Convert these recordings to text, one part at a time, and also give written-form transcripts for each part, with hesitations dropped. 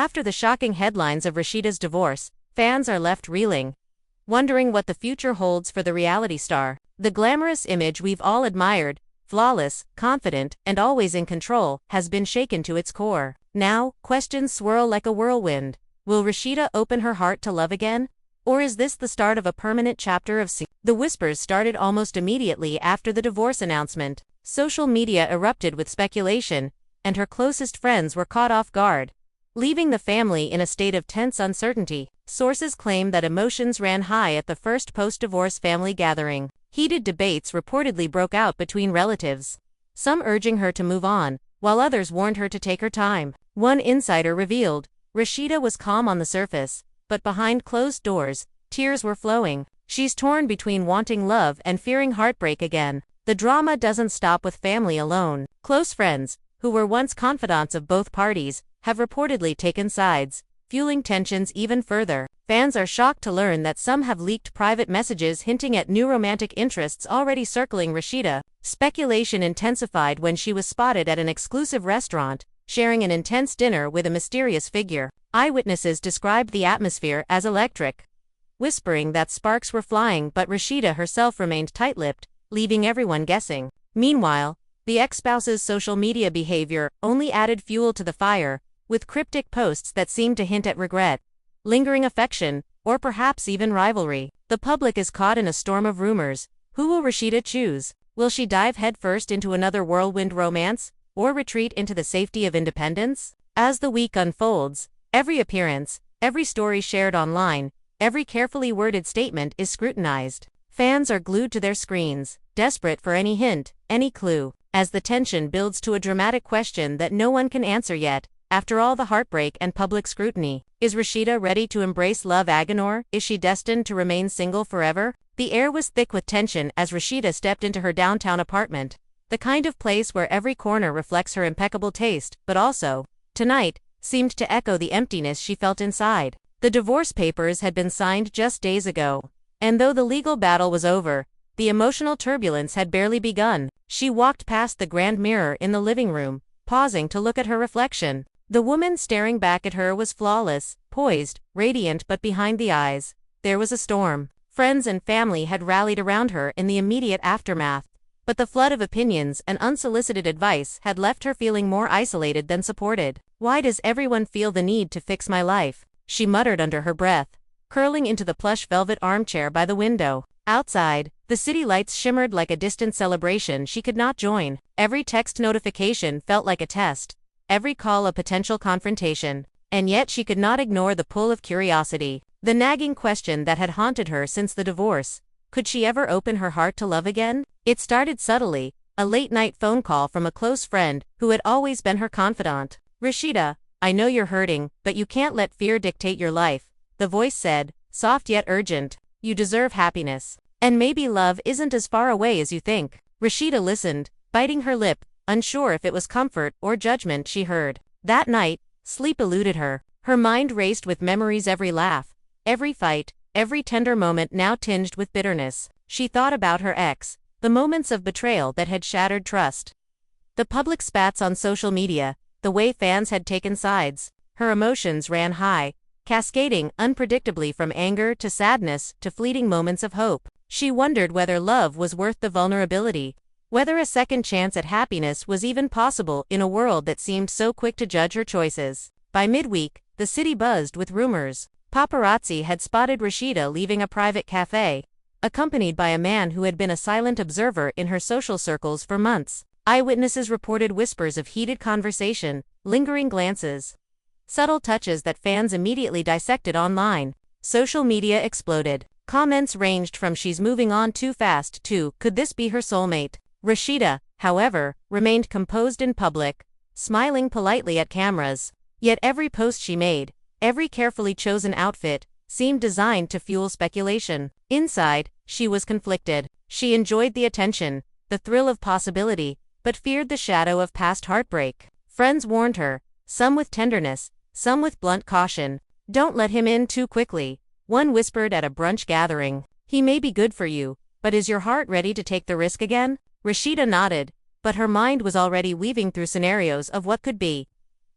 After the shocking headlines of Rasheeda's divorce, fans are left reeling, wondering what the future holds for the reality star. The glamorous image we've all admired, flawless, confident, and always in control, has been shaken to its core. Now, questions swirl like a whirlwind. Will Rasheeda open her heart to love again? Or is this the start of a permanent chapter of The whispers started almost immediately after the divorce announcement. Social media erupted with speculation, and her closest friends were caught off guard, leaving the family in a state of tense uncertainty. Sources claim that emotions ran high at the first post-divorce family gathering. Heated debates reportedly broke out between relatives, some urging her to move on, while others warned her to take her time. One insider revealed, Rasheeda was calm on the surface, but behind closed doors, tears were flowing. She's torn between wanting love and fearing heartbreak again. The drama doesn't stop with family alone. Close friends, who were once confidants of both parties, have reportedly taken sides, fueling tensions even further. Fans are shocked to learn that some have leaked private messages hinting at new romantic interests already circling Rasheeda. Speculation intensified when she was spotted at an exclusive restaurant, sharing an intense dinner with a mysterious figure. Eyewitnesses described the atmosphere as electric, whispering that sparks were flying, but Rasheeda herself remained tight-lipped, leaving everyone guessing. Meanwhile, the ex-spouse's social media behavior only added fuel to the fire, with cryptic posts that seemed to hint at regret, lingering affection, or perhaps even rivalry. The public is caught in a storm of rumors. Who will Rasheeda choose? Will she dive headfirst into another whirlwind romance, or retreat into the safety of independence? As the week unfolds, every appearance, every story shared online, every carefully worded statement is scrutinized. Fans are glued to their screens, desperate for any hint, any clue. As the tension builds to a dramatic question that no one can answer yet, after all the heartbreak and public scrutiny, is Rasheeda ready to embrace love again, or is she destined to remain single forever? The air was thick with tension as Rasheeda stepped into her downtown apartment, the kind of place where every corner reflects her impeccable taste, but also, tonight, seemed to echo the emptiness she felt inside. The divorce papers had been signed just days ago, and though the legal battle was over, the emotional turbulence had barely begun. She walked past the grand mirror in the living room, pausing to look at her reflection. The woman staring back at her was flawless, poised, radiant, but behind the eyes, there was a storm. Friends and family had rallied around her in the immediate aftermath, but the flood of opinions and unsolicited advice had left her feeling more isolated than supported. "Why does everyone feel the need to fix my life?" she muttered under her breath, curling into the plush velvet armchair by the window. Outside, the city lights shimmered like a distant celebration she could not join. Every text notification felt like a test, every call a potential confrontation. And yet she could not ignore the pull of curiosity, the nagging question that had haunted her since the divorce. Could she ever open her heart to love again? It started subtly, a late-night phone call from a close friend who had always been her confidant. "Rasheeda, I know you're hurting, but you can't let fear dictate your life," the voice said, soft yet urgent. "You deserve happiness. And maybe love isn't as far away as you think." Rasheeda listened, biting her lip, unsure if it was comfort or judgment she heard. That night, sleep eluded her. Her mind raced with memories, every laugh, every fight, every tender moment now tinged with bitterness. She thought about her ex, the moments of betrayal that had shattered trust, the public spats on social media, the way fans had taken sides. Her emotions ran high, cascading unpredictably from anger to sadness to fleeting moments of hope. She wondered whether love was worth the vulnerability, whether a second chance at happiness was even possible in a world that seemed so quick to judge her choices. By midweek, the city buzzed with rumors. Paparazzi had spotted Rasheeda leaving a private cafe, accompanied by a man who had been a silent observer in her social circles for months. Eyewitnesses reported whispers of heated conversation, lingering glances, subtle touches that fans immediately dissected online. Social media exploded. Comments ranged from "she's moving on too fast" to "could this be her soulmate?" Rasheeda, however, remained composed in public, smiling politely at cameras. Yet every post she made, every carefully chosen outfit, seemed designed to fuel speculation. Inside, she was conflicted. She enjoyed the attention, the thrill of possibility, but feared the shadow of past heartbreak. Friends warned her, some with tenderness, some with blunt caution. "Don't let him in too quickly," one whispered at a brunch gathering. "He may be good for you, but is your heart ready to take the risk again?" Rasheeda nodded, but her mind was already weaving through scenarios of what could be,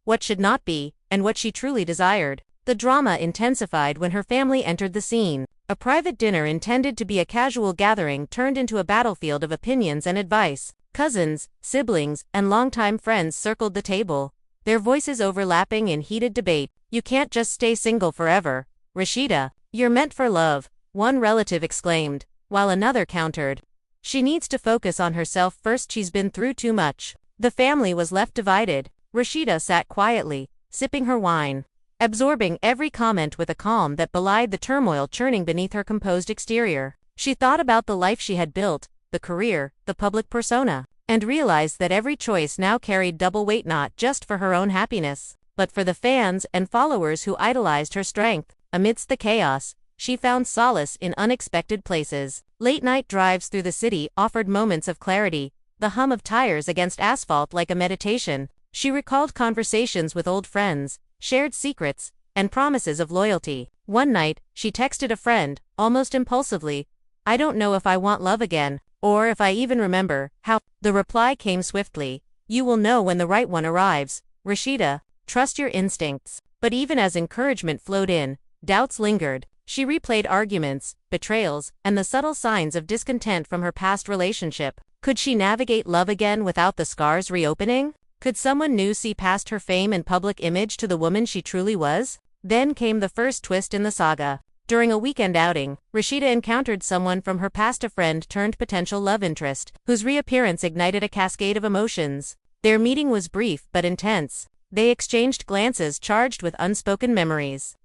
what should not be, and what she truly desired. The drama intensified when her family entered the scene. A private dinner intended to be a casual gathering turned into a battlefield of opinions and advice. Cousins, siblings, and longtime friends circled the table, their voices overlapping in heated debate. "You can't just stay single forever, Rasheeda. You're meant for love," one relative exclaimed, while another countered. "She needs to focus on herself first, she's been through too much." The family was left divided. Rasheeda sat quietly, sipping her wine, absorbing every comment with a calm that belied the turmoil churning beneath her composed exterior. She thought about the life she had built, the career, the public persona, and realized that every choice now carried double weight, not just for her own happiness, but for the fans and followers who idolized her strength. Amidst the chaos, she found solace in unexpected places. Late-night drives through the city offered moments of clarity, the hum of tires against asphalt like a meditation. She recalled conversations with old friends, shared secrets, and promises of loyalty. One night, she texted a friend, almost impulsively, "I don't know if I want love again, or if I even remember how." The reply came swiftly, "You will know when the right one arrives, Rasheeda. Trust your instincts." But even as encouragement flowed in, doubts lingered. She replayed arguments, betrayals, and the subtle signs of discontent from her past relationship. Could she navigate love again without the scars reopening? Could someone new see past her fame and public image to the woman she truly was? Then came the first twist in the saga. During a weekend outing, Rasheeda encountered someone from her past, a friend turned potential love interest, whose reappearance ignited a cascade of emotions. Their meeting was brief but intense. They exchanged glances charged with unspoken memories,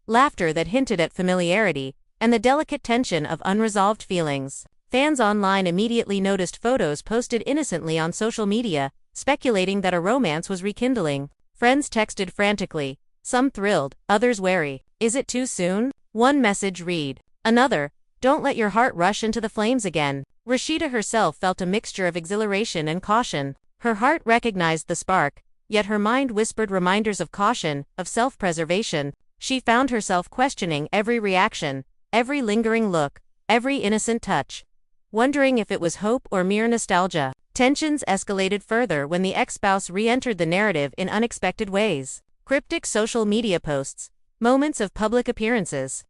laughter that hinted at familiarity, and the delicate tension of unresolved feelings. Fans online immediately noticed photos posted innocently on social media, speculating that a romance was rekindling. Friends texted frantically, some thrilled, others wary. "Is it too soon?" One message read. Another, "Don't let your heart rush into the flames again." Rasheeda herself felt a mixture of exhilaration and caution. Her heart recognized the spark, yet her mind whispered reminders of caution, of self-preservation. She found herself questioning every reaction, every lingering look, every innocent touch, wondering if it was hope or mere nostalgia. Tensions escalated further when the ex-spouse re-entered the narrative in unexpected ways. Cryptic social media posts, moments of public appearances,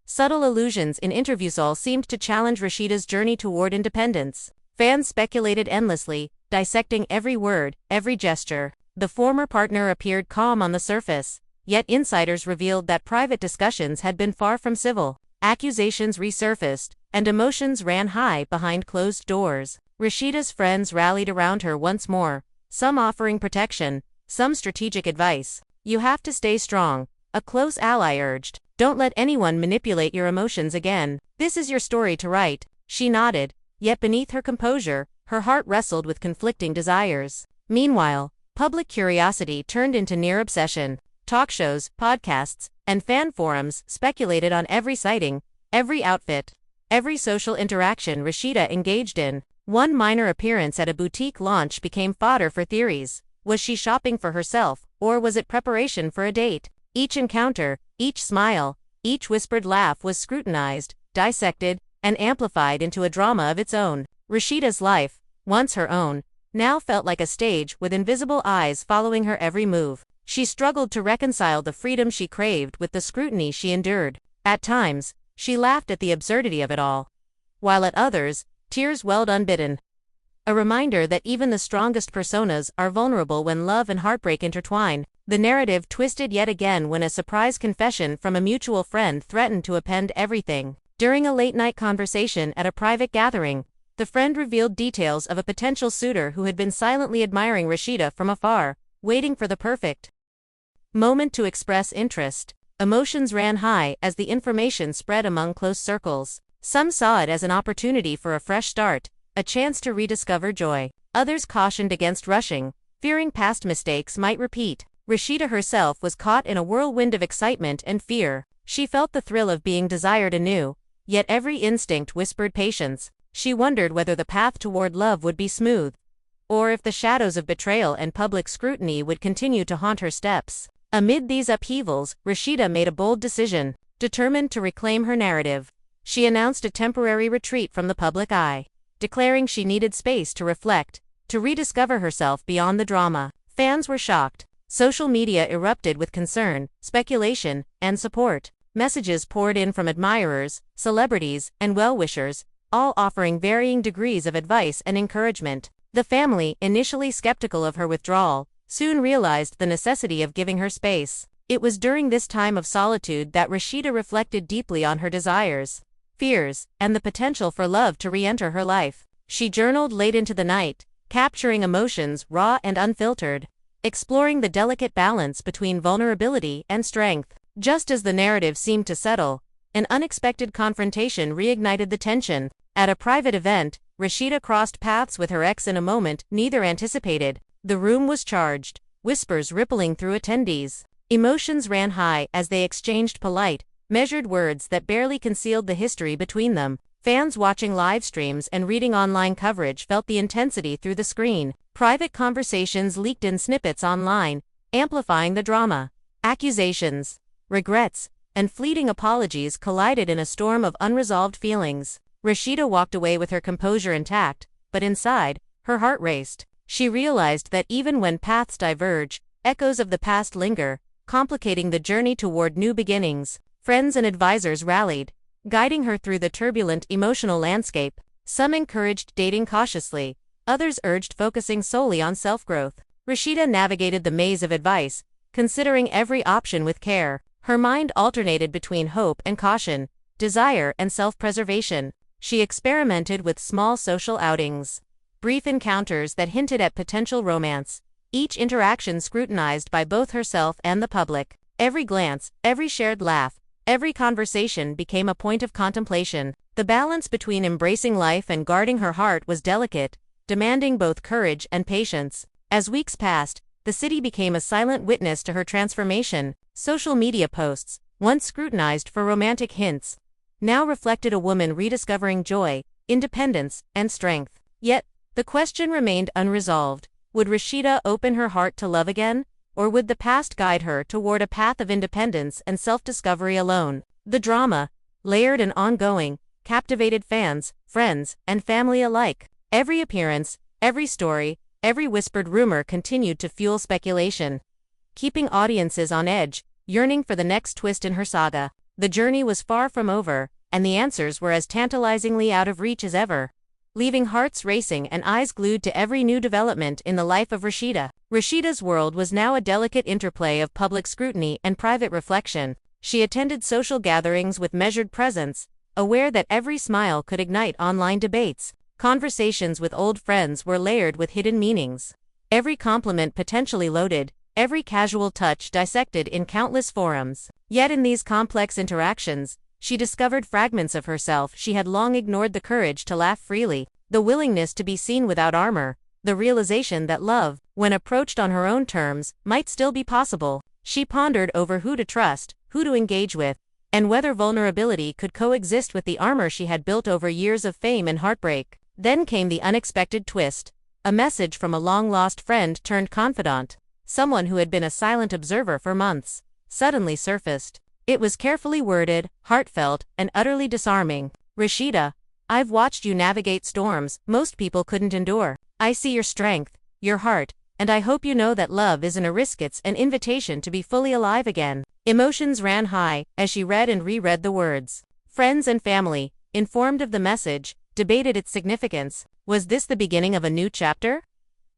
subtle allusions in interviews all seemed to challenge Rasheeda's journey toward independence. Fans speculated endlessly, dissecting every word, every gesture. The former partner appeared calm on the surface, yet insiders revealed that private discussions had been far from civil. Accusations resurfaced, and emotions ran high behind closed doors. Rasheeda's friends rallied around her once more, some offering protection, some strategic advice. "You have to stay strong," a close ally urged. "Don't let anyone manipulate your emotions again. This is your story to write." She nodded, yet beneath her composure, her heart wrestled with conflicting desires. Meanwhile, public curiosity turned into near obsession. Talk shows, podcasts, and fan forums speculated on every sighting, every outfit, every social interaction Rasheeda engaged in. One minor appearance at a boutique launch became fodder for theories. Was she shopping for herself, or was it preparation for a date? Each encounter, each smile, each whispered laugh was scrutinized, dissected, and amplified into a drama of its own. Rasheeda's life, once her own, now felt like a stage with invisible eyes following her every move. She struggled to reconcile the freedom she craved with the scrutiny she endured. At times, she laughed at the absurdity of it all, while at others, tears welled unbidden. A reminder that even the strongest personas are vulnerable when love and heartbreak intertwine. The narrative twisted yet again when a surprise confession from a mutual friend threatened to upend everything. During a late-night conversation at a private gathering, the friend revealed details of a potential suitor who had been silently admiring Rasheeda from afar, waiting for the perfect moment to express interest. Emotions ran high as the information spread among close circles. Some saw it as an opportunity for a fresh start, a chance to rediscover joy. Others cautioned against rushing, fearing past mistakes might repeat. Rasheeda herself was caught in a whirlwind of excitement and fear. She felt the thrill of being desired anew, yet every instinct whispered patience. She wondered whether the path toward love would be smooth, or if the shadows of betrayal and public scrutiny would continue to haunt her steps. Amid these upheavals, Rasheeda made a bold decision. Determined to reclaim her narrative, she announced a temporary retreat from the public eye, declaring she needed space to reflect, to rediscover herself beyond the drama. Fans were shocked. Social media erupted with concern, speculation, and support. Messages poured in from admirers, celebrities, and well-wishers, all offering varying degrees of advice and encouragement. The family, initially skeptical of her withdrawal, soon realized the necessity of giving her space. It was during this time of solitude that Rasheeda reflected deeply on her desires, fears, and the potential for love to re-enter her life. She journaled late into the night, capturing emotions raw and unfiltered, exploring the delicate balance between vulnerability and strength. Just as the narrative seemed to settle, an unexpected confrontation reignited the tension. At a private event, Rasheeda crossed paths with her ex in a moment neither anticipated. The room was charged, whispers rippling through attendees. Emotions ran high as they exchanged polite, measured words that barely concealed the history between them. Fans watching live streams and reading online coverage felt the intensity through the screen. Private conversations leaked in snippets online, amplifying the drama. Accusations, regrets, and fleeting apologies collided in a storm of unresolved feelings. Rasheeda walked away with her composure intact, but inside, her heart raced. She realized that even when paths diverge, echoes of the past linger, complicating the journey toward new beginnings. Friends and advisors rallied, guiding her through the turbulent emotional landscape. Some encouraged dating cautiously, others urged focusing solely on self-growth. Rasheeda navigated the maze of advice, considering every option with care. Her mind alternated between hope and caution, desire and self-preservation. She experimented with small social outings, brief encounters that hinted at potential romance, each interaction scrutinized by both herself and the public. Every glance, every shared laugh, every conversation became a point of contemplation. The balance between embracing life and guarding her heart was delicate, demanding both courage and patience. As weeks passed, the city became a silent witness to her transformation. Social media posts, once scrutinized for romantic hints, now reflected a woman rediscovering joy, independence, and strength. Yet, the question remained unresolved. Would Rasheeda open her heart to love again, or would the past guide her toward a path of independence and self-discovery alone? The drama, layered and ongoing, captivated fans, friends, and family alike. Every appearance, every story, every whispered rumor continued to fuel speculation, keeping audiences on edge, yearning for the next twist in her saga. The journey was far from over, and the answers were as tantalizingly out of reach as ever, leaving hearts racing and eyes glued to every new development in the life of Rasheeda. Rasheeda's world was now a delicate interplay of public scrutiny and private reflection. She attended social gatherings with measured presence, aware that every smile could ignite online debates. Conversations with old friends were layered with hidden meanings, every compliment potentially loaded, every casual touch dissected in countless forums. Yet in these complex interactions, she discovered fragments of herself she had long ignored: the courage to laugh freely, the willingness to be seen without armor, the realization that love, when approached on her own terms, might still be possible. She pondered over who to trust, who to engage with, and whether vulnerability could coexist with the armor she had built over years of fame and heartbreak. Then came the unexpected twist. A message from a long-lost friend turned confidant, someone who had been a silent observer for months, suddenly surfaced. It was carefully worded, heartfelt, and utterly disarming. "Rasheeda, I've watched you navigate storms most people couldn't endure. I see your strength, your heart, and I hope you know that love isn't a risk, it's an invitation to be fully alive again." Emotions ran high as she read and reread the words. Friends and family, informed of the message, debated its significance. Was this the beginning of a new chapter?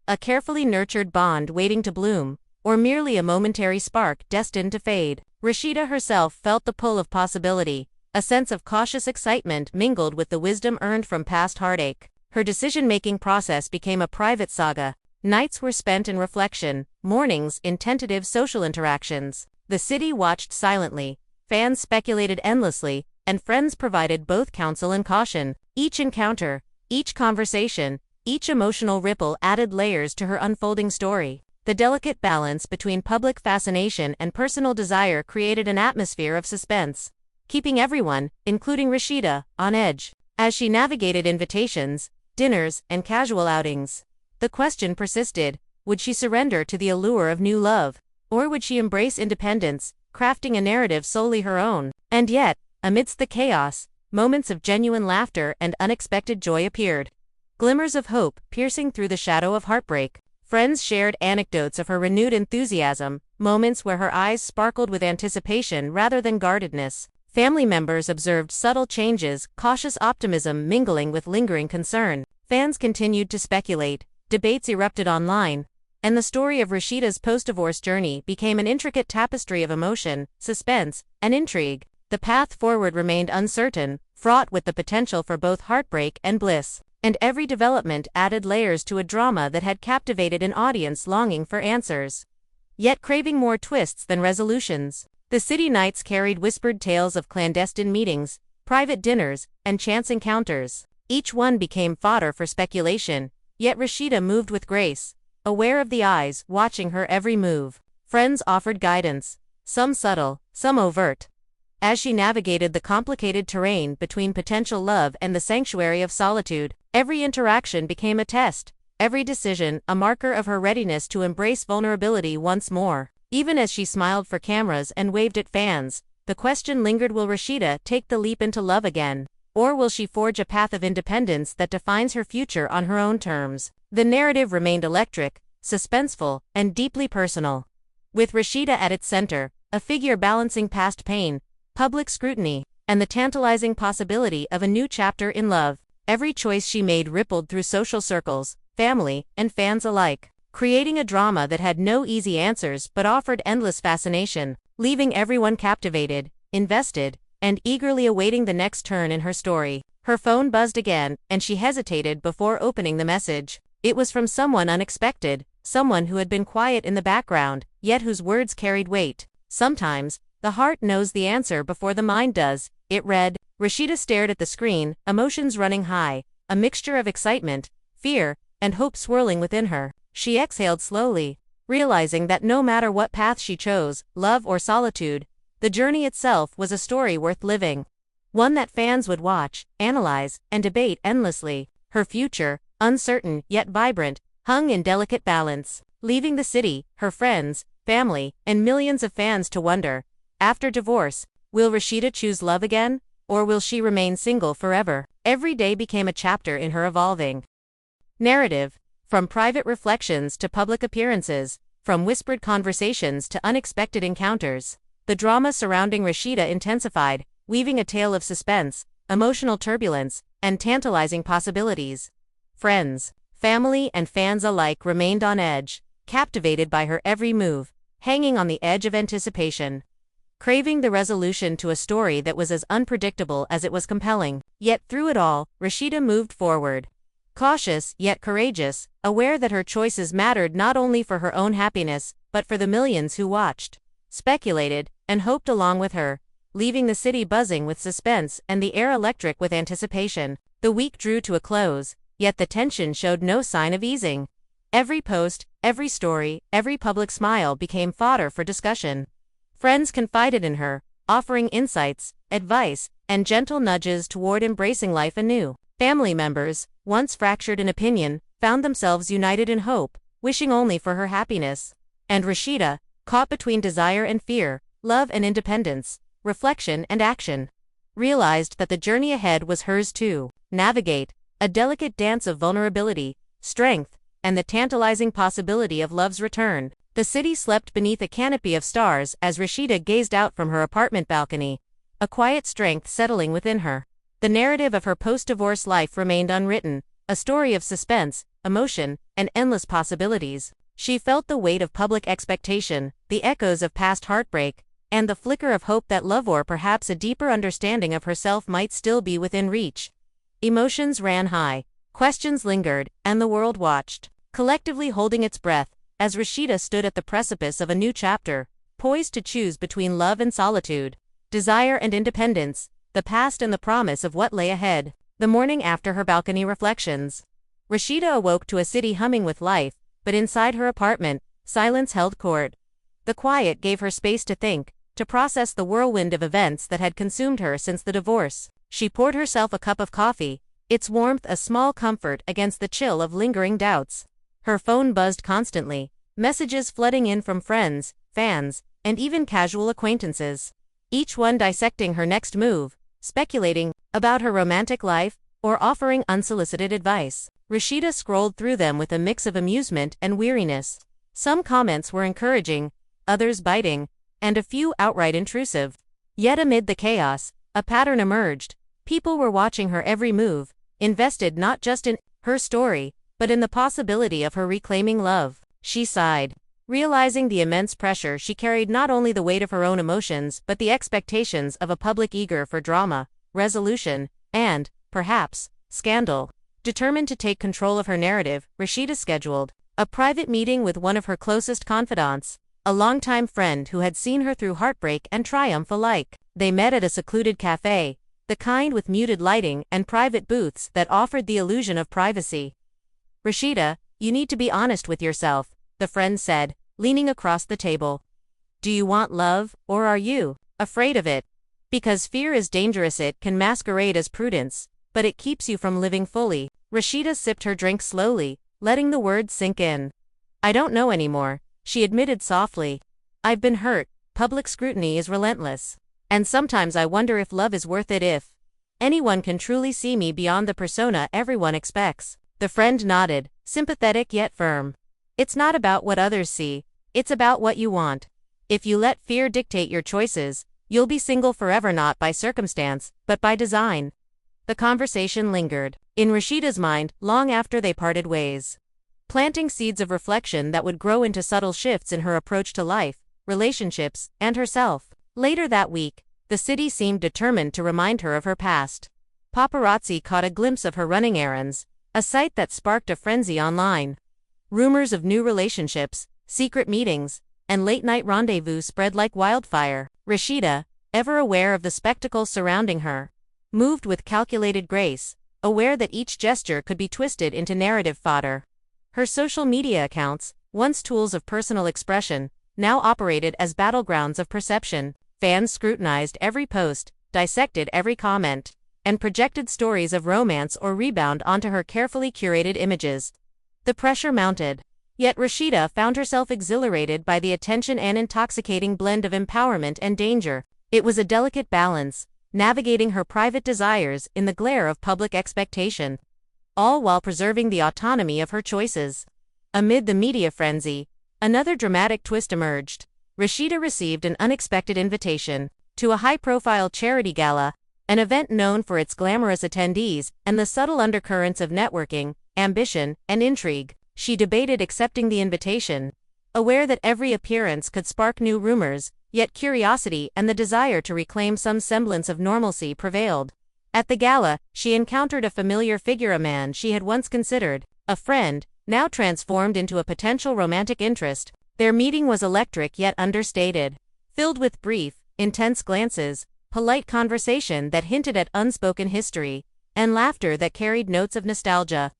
A carefully nurtured bond waiting to bloom, or merely a momentary spark destined to fade? Rasheeda herself felt the pull of possibility, a sense of cautious excitement mingled with the wisdom earned from past heartache. Her decision-making process became a private saga. Nights were spent in reflection, mornings in tentative social interactions. The city watched silently, fans speculated endlessly, and friends provided both counsel and caution. Each encounter, each conversation, each emotional ripple added layers to her unfolding story. The delicate balance between public fascination and personal desire created an atmosphere of suspense, keeping everyone, including Rasheeda, on edge. As she navigated invitations, dinners, and casual outings, the question persisted: would she surrender to the allure of new love, or would she embrace independence, crafting a narrative solely her own? And yet, amidst the chaos, moments of genuine laughter and unexpected joy appeared. Glimmers of hope piercing through the shadow of heartbreak. Friends shared anecdotes of her renewed enthusiasm, moments where her eyes sparkled with anticipation rather than guardedness. Family members observed subtle changes, cautious optimism mingling with lingering concern. Fans continued to speculate, debates erupted online, and the story of Rasheeda's post-divorce journey became an intricate tapestry of emotion, suspense, and intrigue. The path forward remained uncertain, fraught with the potential for both heartbreak and bliss. And every development added layers to a drama that had captivated an audience longing for answers, yet craving more twists than resolutions. The city nights carried whispered tales of clandestine meetings, private dinners, and chance encounters. Each one became fodder for speculation, yet Rasheeda moved with grace, aware of the eyes watching her every move. Friends offered guidance, some subtle, some overt, as she navigated the complicated terrain between potential love and the sanctuary of solitude. Every interaction became a test, every decision a marker of her readiness to embrace vulnerability once more. Even as she smiled for cameras and waved at fans, the question lingered: will Rasheeda take the leap into love again? Or will she forge a path of independence that defines her future on her own terms? The narrative remained electric, suspenseful, and deeply personal, with Rasheeda at its center, a figure balancing past pain, public scrutiny, and the tantalizing possibility of a new chapter in love. Every choice she made rippled through social circles, family, and fans alike, creating a drama that had no easy answers but offered endless fascination, leaving everyone captivated, invested, and eagerly awaiting the next turn in her story. Her phone buzzed again, and she hesitated before opening the message. It was from someone unexpected, someone who had been quiet in the background, yet whose words carried weight. Sometimes, the heart knows the answer before the mind does, it read. Rasheeda stared at the screen, emotions running high, a mixture of excitement, fear, and hope swirling within her. She exhaled slowly, realizing that no matter what path she chose, love or solitude, the journey itself was a story worth living. One that fans would watch, analyze, and debate endlessly. Her future, uncertain yet vibrant, hung in delicate balance, leaving the city, her friends, family, and millions of fans to wonder, after divorce, will Rasheeda choose love again? Or will she remain single forever? Every day became a chapter in her evolving narrative, from private reflections to public appearances, from whispered conversations to unexpected encounters. The drama surrounding Rasheeda intensified, weaving a tale of suspense, emotional turbulence, and tantalizing possibilities. Friends, family, and fans alike remained on edge, captivated by her every move, hanging on the edge of anticipation, craving the resolution to a story that was as unpredictable as it was compelling. Yet through it all, Rasheeda moved forward, cautious yet courageous, aware that her choices mattered not only for her own happiness, but for the millions who watched, speculated, and hoped along with her, leaving the city buzzing with suspense and the air electric with anticipation. The week drew to a close, yet the tension showed no sign of easing. Every post, every story, every public smile became fodder for discussion. Friends confided in her, offering insights, advice, and gentle nudges toward embracing life anew. Family members, once fractured in opinion, found themselves united in hope, wishing only for her happiness. And Rasheeda, caught between desire and fear, love and independence, reflection and action, realized that the journey ahead was hers too. Navigate, a delicate dance of vulnerability, strength, and the tantalizing possibility of love's return. The city slept beneath a canopy of stars as Rasheeda gazed out from her apartment balcony, a quiet strength settling within her. The narrative of her post-divorce life remained unwritten, a story of suspense, emotion, and endless possibilities. She felt the weight of public expectation, the echoes of past heartbreak, and the flicker of hope that love or perhaps a deeper understanding of herself might still be within reach. Emotions ran high, questions lingered, and the world watched, collectively holding its breath, as Rasheeda stood at the precipice of a new chapter, poised to choose between love and solitude, desire and independence, the past and the promise of what lay ahead. The morning after her balcony reflections, Rasheeda awoke to a city humming with life, but inside her apartment, silence held court. The quiet gave her space to think, to process the whirlwind of events that had consumed her since the divorce. She poured herself a cup of coffee, its warmth a small comfort against the chill of lingering doubts. Her phone buzzed constantly, messages flooding in from friends, fans, and even casual acquaintances, each one dissecting her next move, speculating about her romantic life, or offering unsolicited advice. Rasheeda scrolled through them with a mix of amusement and weariness. Some comments were encouraging, others biting, and a few outright intrusive. Yet amid the chaos, a pattern emerged. People were watching her every move, invested not just in her story, but in the possibility of her reclaiming love. She sighed, realizing the immense pressure she carried, not only the weight of her own emotions but the expectations of a public eager for drama, resolution, and, perhaps, scandal. Determined to take control of her narrative, Rasheeda scheduled a private meeting with one of her closest confidants, a longtime friend who had seen her through heartbreak and triumph alike. They met at a secluded cafe, the kind with muted lighting and private booths that offered the illusion of privacy. "Rasheeda, you need to be honest with yourself," the friend said, leaning across the table. "Do you want love, or are you afraid of it? Because fear is dangerous. It can masquerade as prudence, but it keeps you from living fully." Rasheeda sipped her drink slowly, letting the words sink in. "I don't know anymore," she admitted softly. "I've been hurt, public scrutiny is relentless. And sometimes I wonder if love is worth it, if anyone can truly see me beyond the persona everyone expects." The friend nodded, sympathetic yet firm. "It's not about what others see, it's about what you want. If you let fear dictate your choices, you'll be single forever, not by circumstance, but by design." The conversation lingered in Rasheeda's mind long after they parted ways, planting seeds of reflection that would grow into subtle shifts in her approach to life, relationships, and herself. Later that week, the city seemed determined to remind her of her past. Paparazzi caught a glimpse of her running errands, a sight that sparked a frenzy online. Rumors of new relationships, secret meetings, and late-night rendezvous spread like wildfire. Rasheeda, ever aware of the spectacle surrounding her, moved with calculated grace, aware that each gesture could be twisted into narrative fodder. Her social media accounts, once tools of personal expression, now operated as battlegrounds of perception. Fans scrutinized every post, dissected every comment, and projected stories of romance or rebound onto her carefully curated images. The pressure mounted. Yet Rasheeda found herself exhilarated by the attention, an intoxicating blend of empowerment and danger. It was a delicate balance, navigating her private desires in the glare of public expectation, all while preserving the autonomy of her choices. Amid the media frenzy, another dramatic twist emerged. Rasheeda received an unexpected invitation to a high-profile charity gala, an event known for its glamorous attendees and the subtle undercurrents of networking, ambition, and intrigue. She debated accepting the invitation, aware that every appearance could spark new rumors, yet curiosity and the desire to reclaim some semblance of normalcy prevailed. At the gala, she encountered a familiar figure, a man she had once considered a friend, now transformed into a potential romantic interest. Their meeting was electric yet understated, filled with brief, intense glances, polite conversation that hinted at unspoken history, and laughter that carried notes of nostalgia.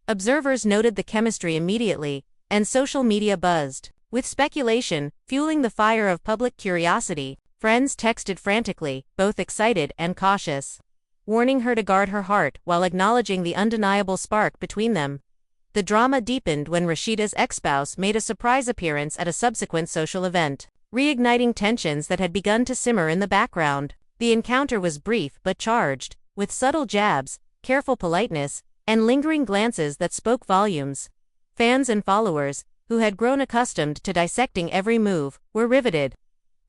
Observers noted the chemistry immediately, and social media buzzed with speculation, fueling the fire of public curiosity. Friends texted frantically, both excited and cautious, warning her to guard her heart while acknowledging the undeniable spark between them. The drama deepened when Rasheeda's ex-spouse made a surprise appearance at a subsequent social event, reigniting tensions that had begun to simmer in the background. The encounter was brief but charged, with subtle jabs, careful politeness, and lingering glances that spoke volumes. Fans and followers, who had grown accustomed to dissecting every move, were riveted.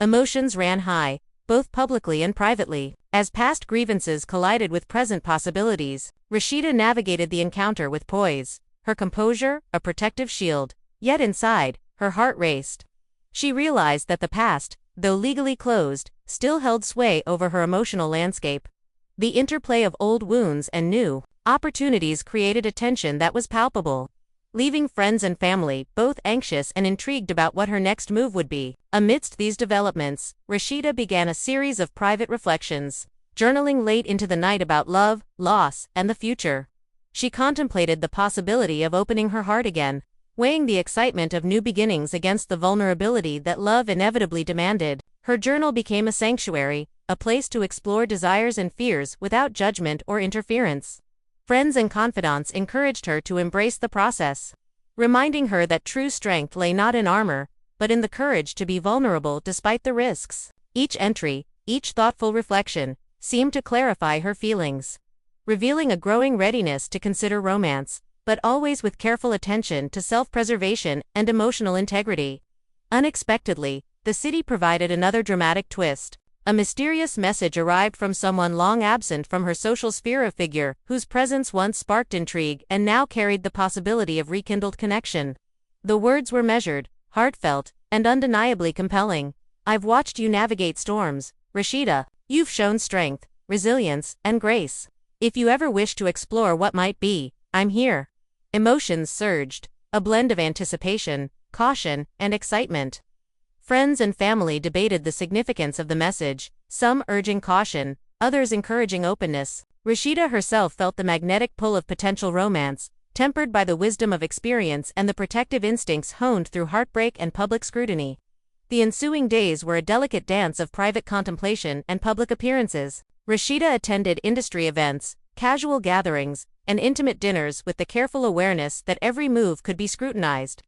Emotions ran high, both publicly and privately. As past grievances collided with present possibilities, Rasheeda navigated the encounter with poise, her composure a protective shield. Yet inside, her heart raced. She realized that the past, though legally closed, still held sway over her emotional landscape. The interplay of old wounds and new opportunities created a tension that was palpable, leaving friends and family both anxious and intrigued about what her next move would be. Amidst these developments, Rasheeda began a series of private reflections, journaling late into the night about love, loss, and the future. She contemplated the possibility of opening her heart again, weighing the excitement of new beginnings against the vulnerability that love inevitably demanded. Her journal became a sanctuary, a place to explore desires and fears without judgment or interference. Friends and confidants encouraged her to embrace the process, reminding her that true strength lay not in armor, but in the courage to be vulnerable despite the risks. Each entry, each thoughtful reflection, seemed to clarify her feelings, revealing a growing readiness to consider romance, but always with careful attention to self-preservation and emotional integrity. Unexpectedly, the city provided another dramatic twist. A mysterious message arrived from someone long absent from her social sphere, a figure whose presence once sparked intrigue and now carried the possibility of rekindled connection. The words were measured, heartfelt, and undeniably compelling. "I've watched you navigate storms, Rasheeda. You've shown strength, resilience, and grace. If you ever wish to explore what might be, I'm here." Emotions surged, a blend of anticipation, caution, and excitement. Friends and family debated the significance of the message, some urging caution, others encouraging openness. Rasheeda herself felt the magnetic pull of potential romance, tempered by the wisdom of experience and the protective instincts honed through heartbreak and public scrutiny. The ensuing days were a delicate dance of private contemplation and public appearances. Rasheeda attended industry events, casual gatherings, and intimate dinners with the careful awareness that every move could be scrutinized.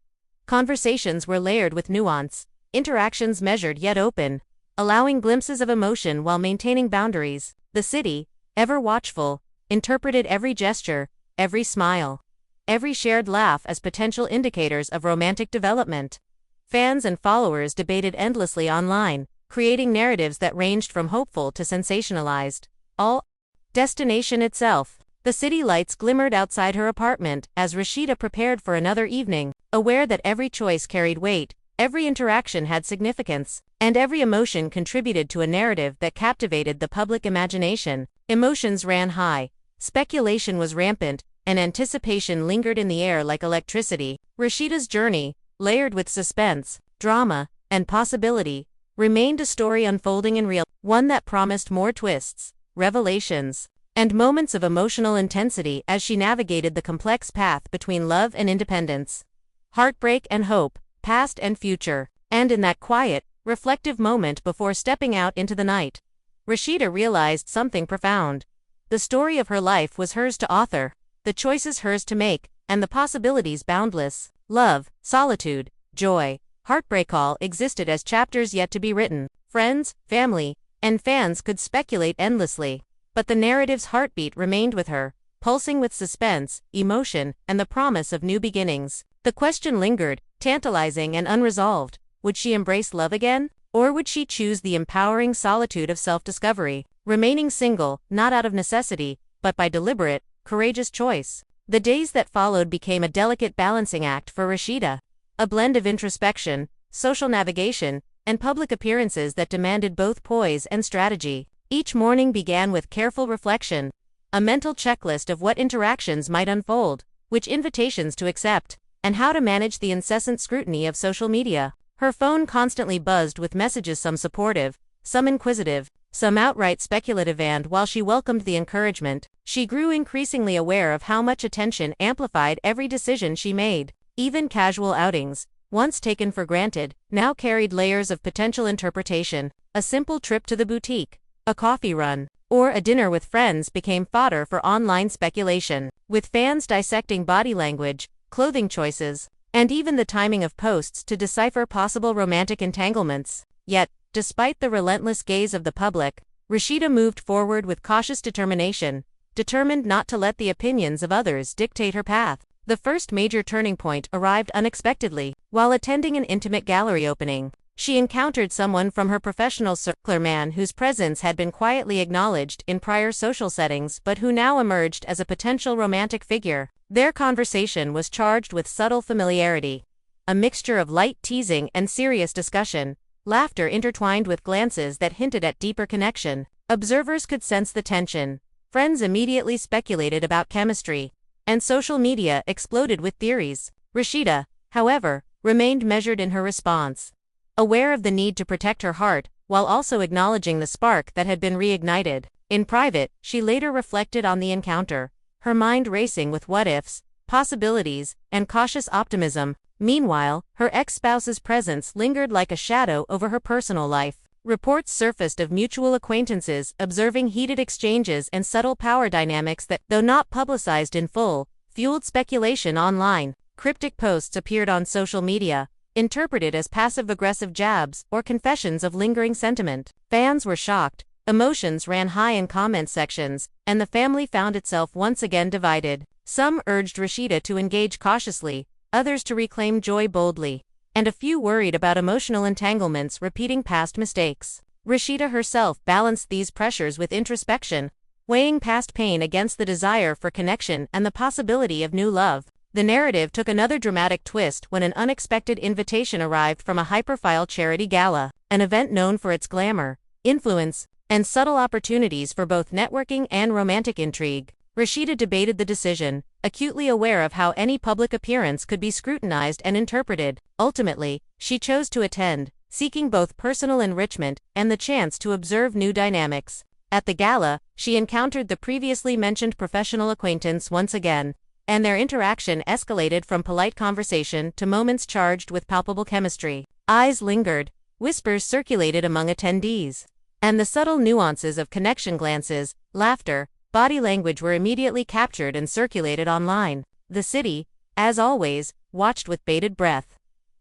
Conversations were layered with nuance, interactions measured yet open, allowing glimpses of emotion while maintaining boundaries. The city, ever watchful, interpreted every gesture, every smile, every shared laugh as potential indicators of romantic development. Fans and followers debated endlessly online, creating narratives that ranged from hopeful to sensationalized. All destination itself. The city lights glimmered outside her apartment as Rasheeda prepared for another evening, aware that every choice carried weight, every interaction had significance, and every emotion contributed to a narrative that captivated the public imagination. Emotions ran high, speculation was rampant, and anticipation lingered in the air like electricity. Rasheeda's journey, layered with suspense, drama, and possibility, remained a story unfolding in real, one that promised more twists, revelations, and moments of emotional intensity as she navigated the complex path between love and independence, heartbreak and hope, past and future. And in that quiet, reflective moment before stepping out into the night, Rasheeda realized something profound. The story of her life was hers to author, the choices hers to make, and the possibilities boundless. Love, solitude, joy, heartbreak all existed as chapters yet to be written. Friends, family, and fans could speculate endlessly, but the narrative's heartbeat remained with her, pulsing with suspense, emotion, and the promise of new beginnings. The question lingered, tantalizing and unresolved. Would she embrace love again? Or would she choose the empowering solitude of self-discovery, remaining single, not out of necessity, but by deliberate, courageous choice? The days that followed became a delicate balancing act for Rasheeda, a blend of introspection, social navigation, and public appearances that demanded both poise and strategy. Each morning began with careful reflection, a mental checklist of what interactions might unfold, which invitations to accept, and how to manage the incessant scrutiny of social media. Her phone constantly buzzed with messages, some supportive, some inquisitive, some outright speculative, and while she welcomed the encouragement, she grew increasingly aware of how much attention amplified every decision she made. Even casual outings, once taken for granted, now carried layers of potential interpretation. A simple trip to the boutique, a coffee run, or a dinner with friends became fodder for online speculation, with fans dissecting body language, clothing choices, and even the timing of posts to decipher possible romantic entanglements. Yet, despite the relentless gaze of the public, Rasheeda moved forward with cautious determination, determined not to let the opinions of others dictate her path. The first major turning point arrived unexpectedly. While attending an intimate gallery opening, she encountered someone from her professional circle, a man whose presence had been quietly acknowledged in prior social settings but who now emerged as a potential romantic figure. Their conversation was charged with subtle familiarity, a mixture of light teasing and serious discussion, laughter intertwined with glances that hinted at deeper connection. Observers could sense the tension. Friends immediately speculated about chemistry, and social media exploded with theories. Rasheeda, however, remained measured in her response, aware of the need to protect her heart, while also acknowledging the spark that had been reignited. In private, she later reflected on the encounter, her mind racing with what-ifs, possibilities, and cautious optimism. Meanwhile, her ex-spouse's presence lingered like a shadow over her personal life. Reports surfaced of mutual acquaintances observing heated exchanges and subtle power dynamics that, though not publicized in full, fueled speculation online. Cryptic posts appeared on social media, interpreted as passive-aggressive jabs or confessions of lingering sentiment. Fans were shocked, emotions ran high in comment sections, and the family found itself once again divided. Some urged Rasheeda to engage cautiously, others to reclaim joy boldly, and a few worried about emotional entanglements repeating past mistakes. Rasheeda herself balanced these pressures with introspection, weighing past pain against the desire for connection and the possibility of new love. The narrative took another dramatic twist when an unexpected invitation arrived from a high-profile charity gala, an event known for its glamour, influence, and subtle opportunities for both networking and romantic intrigue. Rasheeda debated the decision, acutely aware of how any public appearance could be scrutinized and interpreted. Ultimately, she chose to attend, seeking both personal enrichment and the chance to observe new dynamics. At the gala, she encountered the previously mentioned professional acquaintance once again, and their interaction escalated from polite conversation to moments charged with palpable chemistry. Eyes lingered, whispers circulated among attendees, and the subtle nuances of connection glances, laughter, body language were immediately captured and circulated online. The city, as always, watched with bated breath.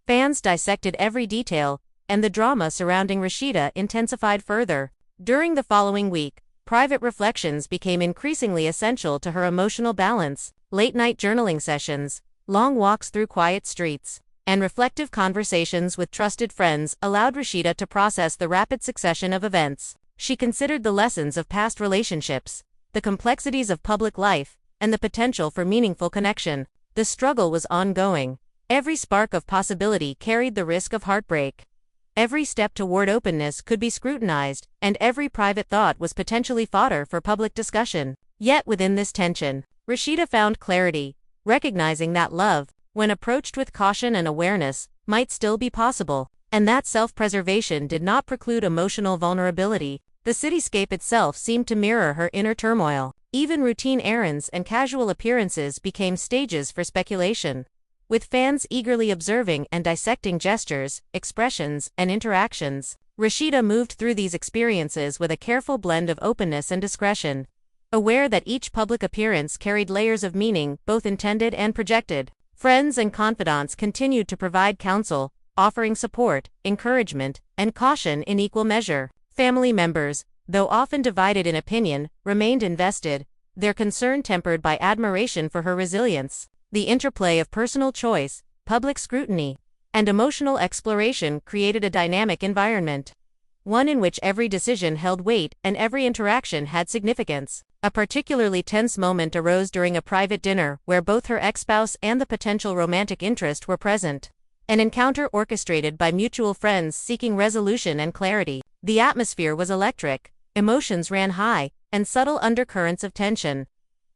Fans dissected every detail, and the drama surrounding Rasheeda intensified further. During the following week, private reflections became increasingly essential to her emotional balance. Late-night journaling sessions, long walks through quiet streets, and reflective conversations with trusted friends allowed Rasheeda to process the rapid succession of events. She considered the lessons of past relationships, the complexities of public life, and the potential for meaningful connection. The struggle was ongoing. Every spark of possibility carried the risk of heartbreak. Every step toward openness could be scrutinized, and every private thought was potentially fodder for public discussion. Yet within this tension, Rasheeda found clarity, recognizing that love, when approached with caution and awareness, might still be possible, and that self-preservation did not preclude emotional vulnerability. The cityscape itself seemed to mirror her inner turmoil. Even routine errands and casual appearances became stages for speculation. With fans eagerly observing and dissecting gestures, expressions, and interactions, Rasheeda moved through these experiences with a careful blend of openness and discretion, aware that each public appearance carried layers of meaning, both intended and projected. Friends and confidants continued to provide counsel, offering support, encouragement, and caution in equal measure. Family members, though often divided in opinion, remained invested, their concern tempered by admiration for her resilience. The interplay of personal choice, public scrutiny, and emotional exploration created a dynamic environment, one in which every decision held weight and every interaction had significance. A particularly tense moment arose during a private dinner where both her ex-spouse and the potential romantic interest were present. An encounter orchestrated by mutual friends seeking resolution and clarity. The atmosphere was electric, emotions ran high, and subtle undercurrents of tension,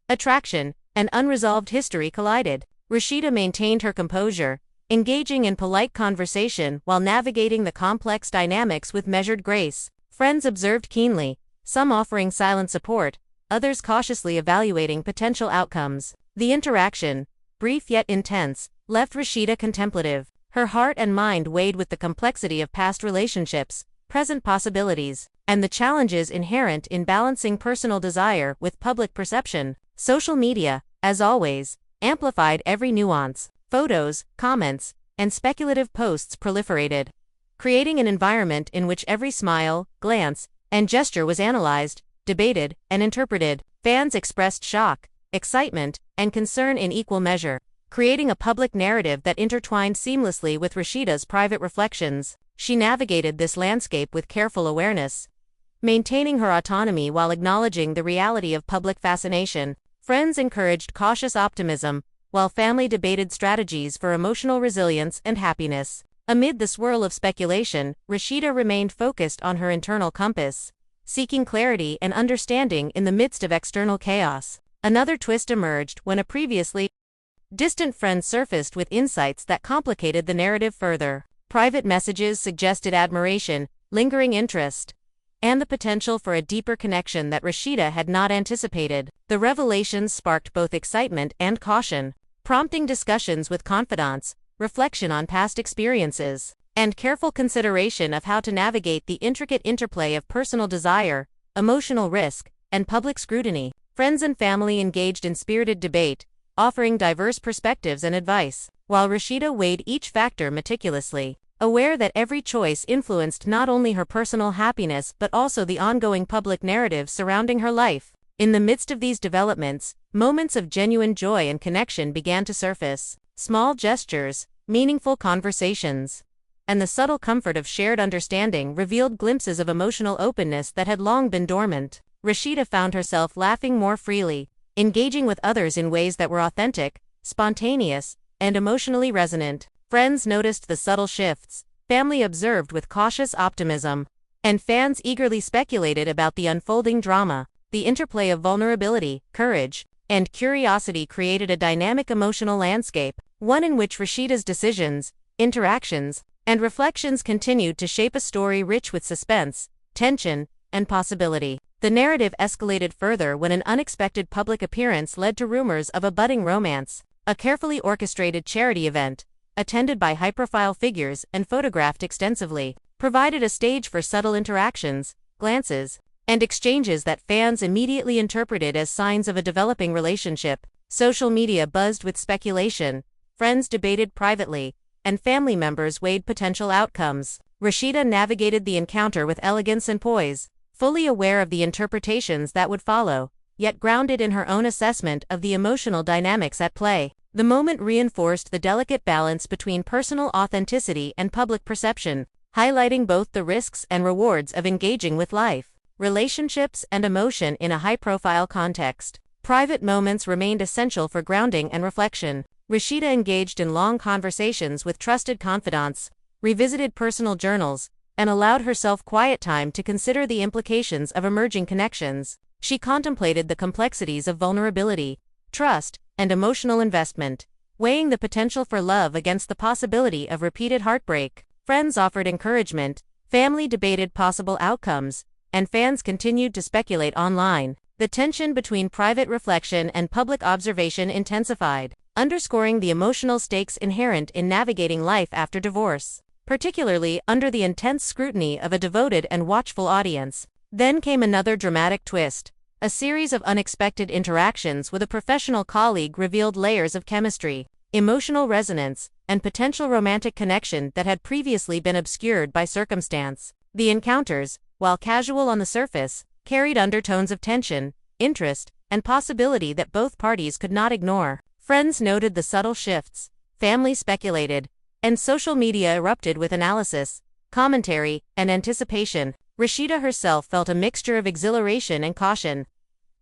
attraction, and unresolved history collided. Rasheeda maintained her composure, engaging in polite conversation while navigating the complex dynamics with measured grace. Friends observed keenly, some offering silent support, others cautiously evaluating potential outcomes. The interaction, brief yet intense, left Rasheeda contemplative, her heart and mind weighed with the complexity of past relationships, present possibilities, and the challenges inherent in balancing personal desire with public perception. Social media, as always, amplified every nuance. Photos, comments, and speculative posts proliferated, creating an environment in which every smile, glance, and gesture was analyzed, debated, and interpreted. Fans expressed shock, excitement, and concern in equal measure, creating a public narrative that intertwined seamlessly with Rasheeda's private reflections. She navigated this landscape with careful awareness, maintaining her autonomy while acknowledging the reality of public fascination. Friends encouraged cautious optimism, while family debated strategies for emotional resilience and happiness. Amid the swirl of speculation, Rasheeda remained focused on her internal compass, seeking clarity and understanding in the midst of external chaos. Another twist emerged when a previously distant friend surfaced with insights that complicated the narrative further. Private messages suggested admiration, lingering interest, and the potential for a deeper connection that Rasheeda had not anticipated. The revelations sparked both excitement and caution, prompting discussions with confidants, reflection on past experiences, and careful consideration of how to navigate the intricate interplay of personal desire, emotional risk, and public scrutiny. Friends and family engaged in spirited debate, offering diverse perspectives and advice, while Rasheeda weighed each factor meticulously, aware that every choice influenced not only her personal happiness but also the ongoing public narrative surrounding her life. In the midst of these developments, moments of genuine joy and connection began to surface. Small gestures, meaningful conversations, and the subtle comfort of shared understanding revealed glimpses of emotional openness that had long been dormant. Rasheeda found herself laughing more freely, engaging with others in ways that were authentic, spontaneous, and emotionally resonant. Friends noticed the subtle shifts, family observed with cautious optimism, and fans eagerly speculated about the unfolding drama. The interplay of vulnerability, courage, and curiosity created a dynamic emotional landscape, one in which Rasheeda's decisions, interactions, and reflections continued to shape a story rich with suspense, tension, and possibility. The narrative escalated further when an unexpected public appearance led to rumors of a budding romance. A carefully orchestrated charity event, attended by high-profile figures and photographed extensively, provided a stage for subtle interactions, glances, and exchanges that fans immediately interpreted as signs of a developing relationship. Social media buzzed with speculation, friends debated privately, and family members weighed potential outcomes. Rasheeda navigated the encounter with elegance and poise, fully aware of the interpretations that would follow, yet grounded in her own assessment of the emotional dynamics at play. The moment reinforced the delicate balance between personal authenticity and public perception, highlighting both the risks and rewards of engaging with life, relationships, and emotion in a high-profile context. Private moments remained essential for grounding and reflection. Rasheeda engaged in long conversations with trusted confidants, revisited personal journals, and allowed herself quiet time to consider the implications of emerging connections. She contemplated the complexities of vulnerability, trust, and emotional investment, weighing the potential for love against the possibility of repeated heartbreak. Friends offered encouragement, family debated possible outcomes, and fans continued to speculate online. The tension between private reflection and public observation intensified, underscoring the emotional stakes inherent in navigating life after divorce, particularly under the intense scrutiny of a devoted and watchful audience. Then came another dramatic twist. A series of unexpected interactions with a professional colleague revealed layers of chemistry, emotional resonance, and potential romantic connection that had previously been obscured by circumstance. The encounters, while casual on the surface, carried undertones of tension, interest, and possibility that both parties could not ignore. Friends noted the subtle shifts, family speculated, and social media erupted with analysis, commentary, and anticipation. Rasheeda herself felt a mixture of exhilaration and caution,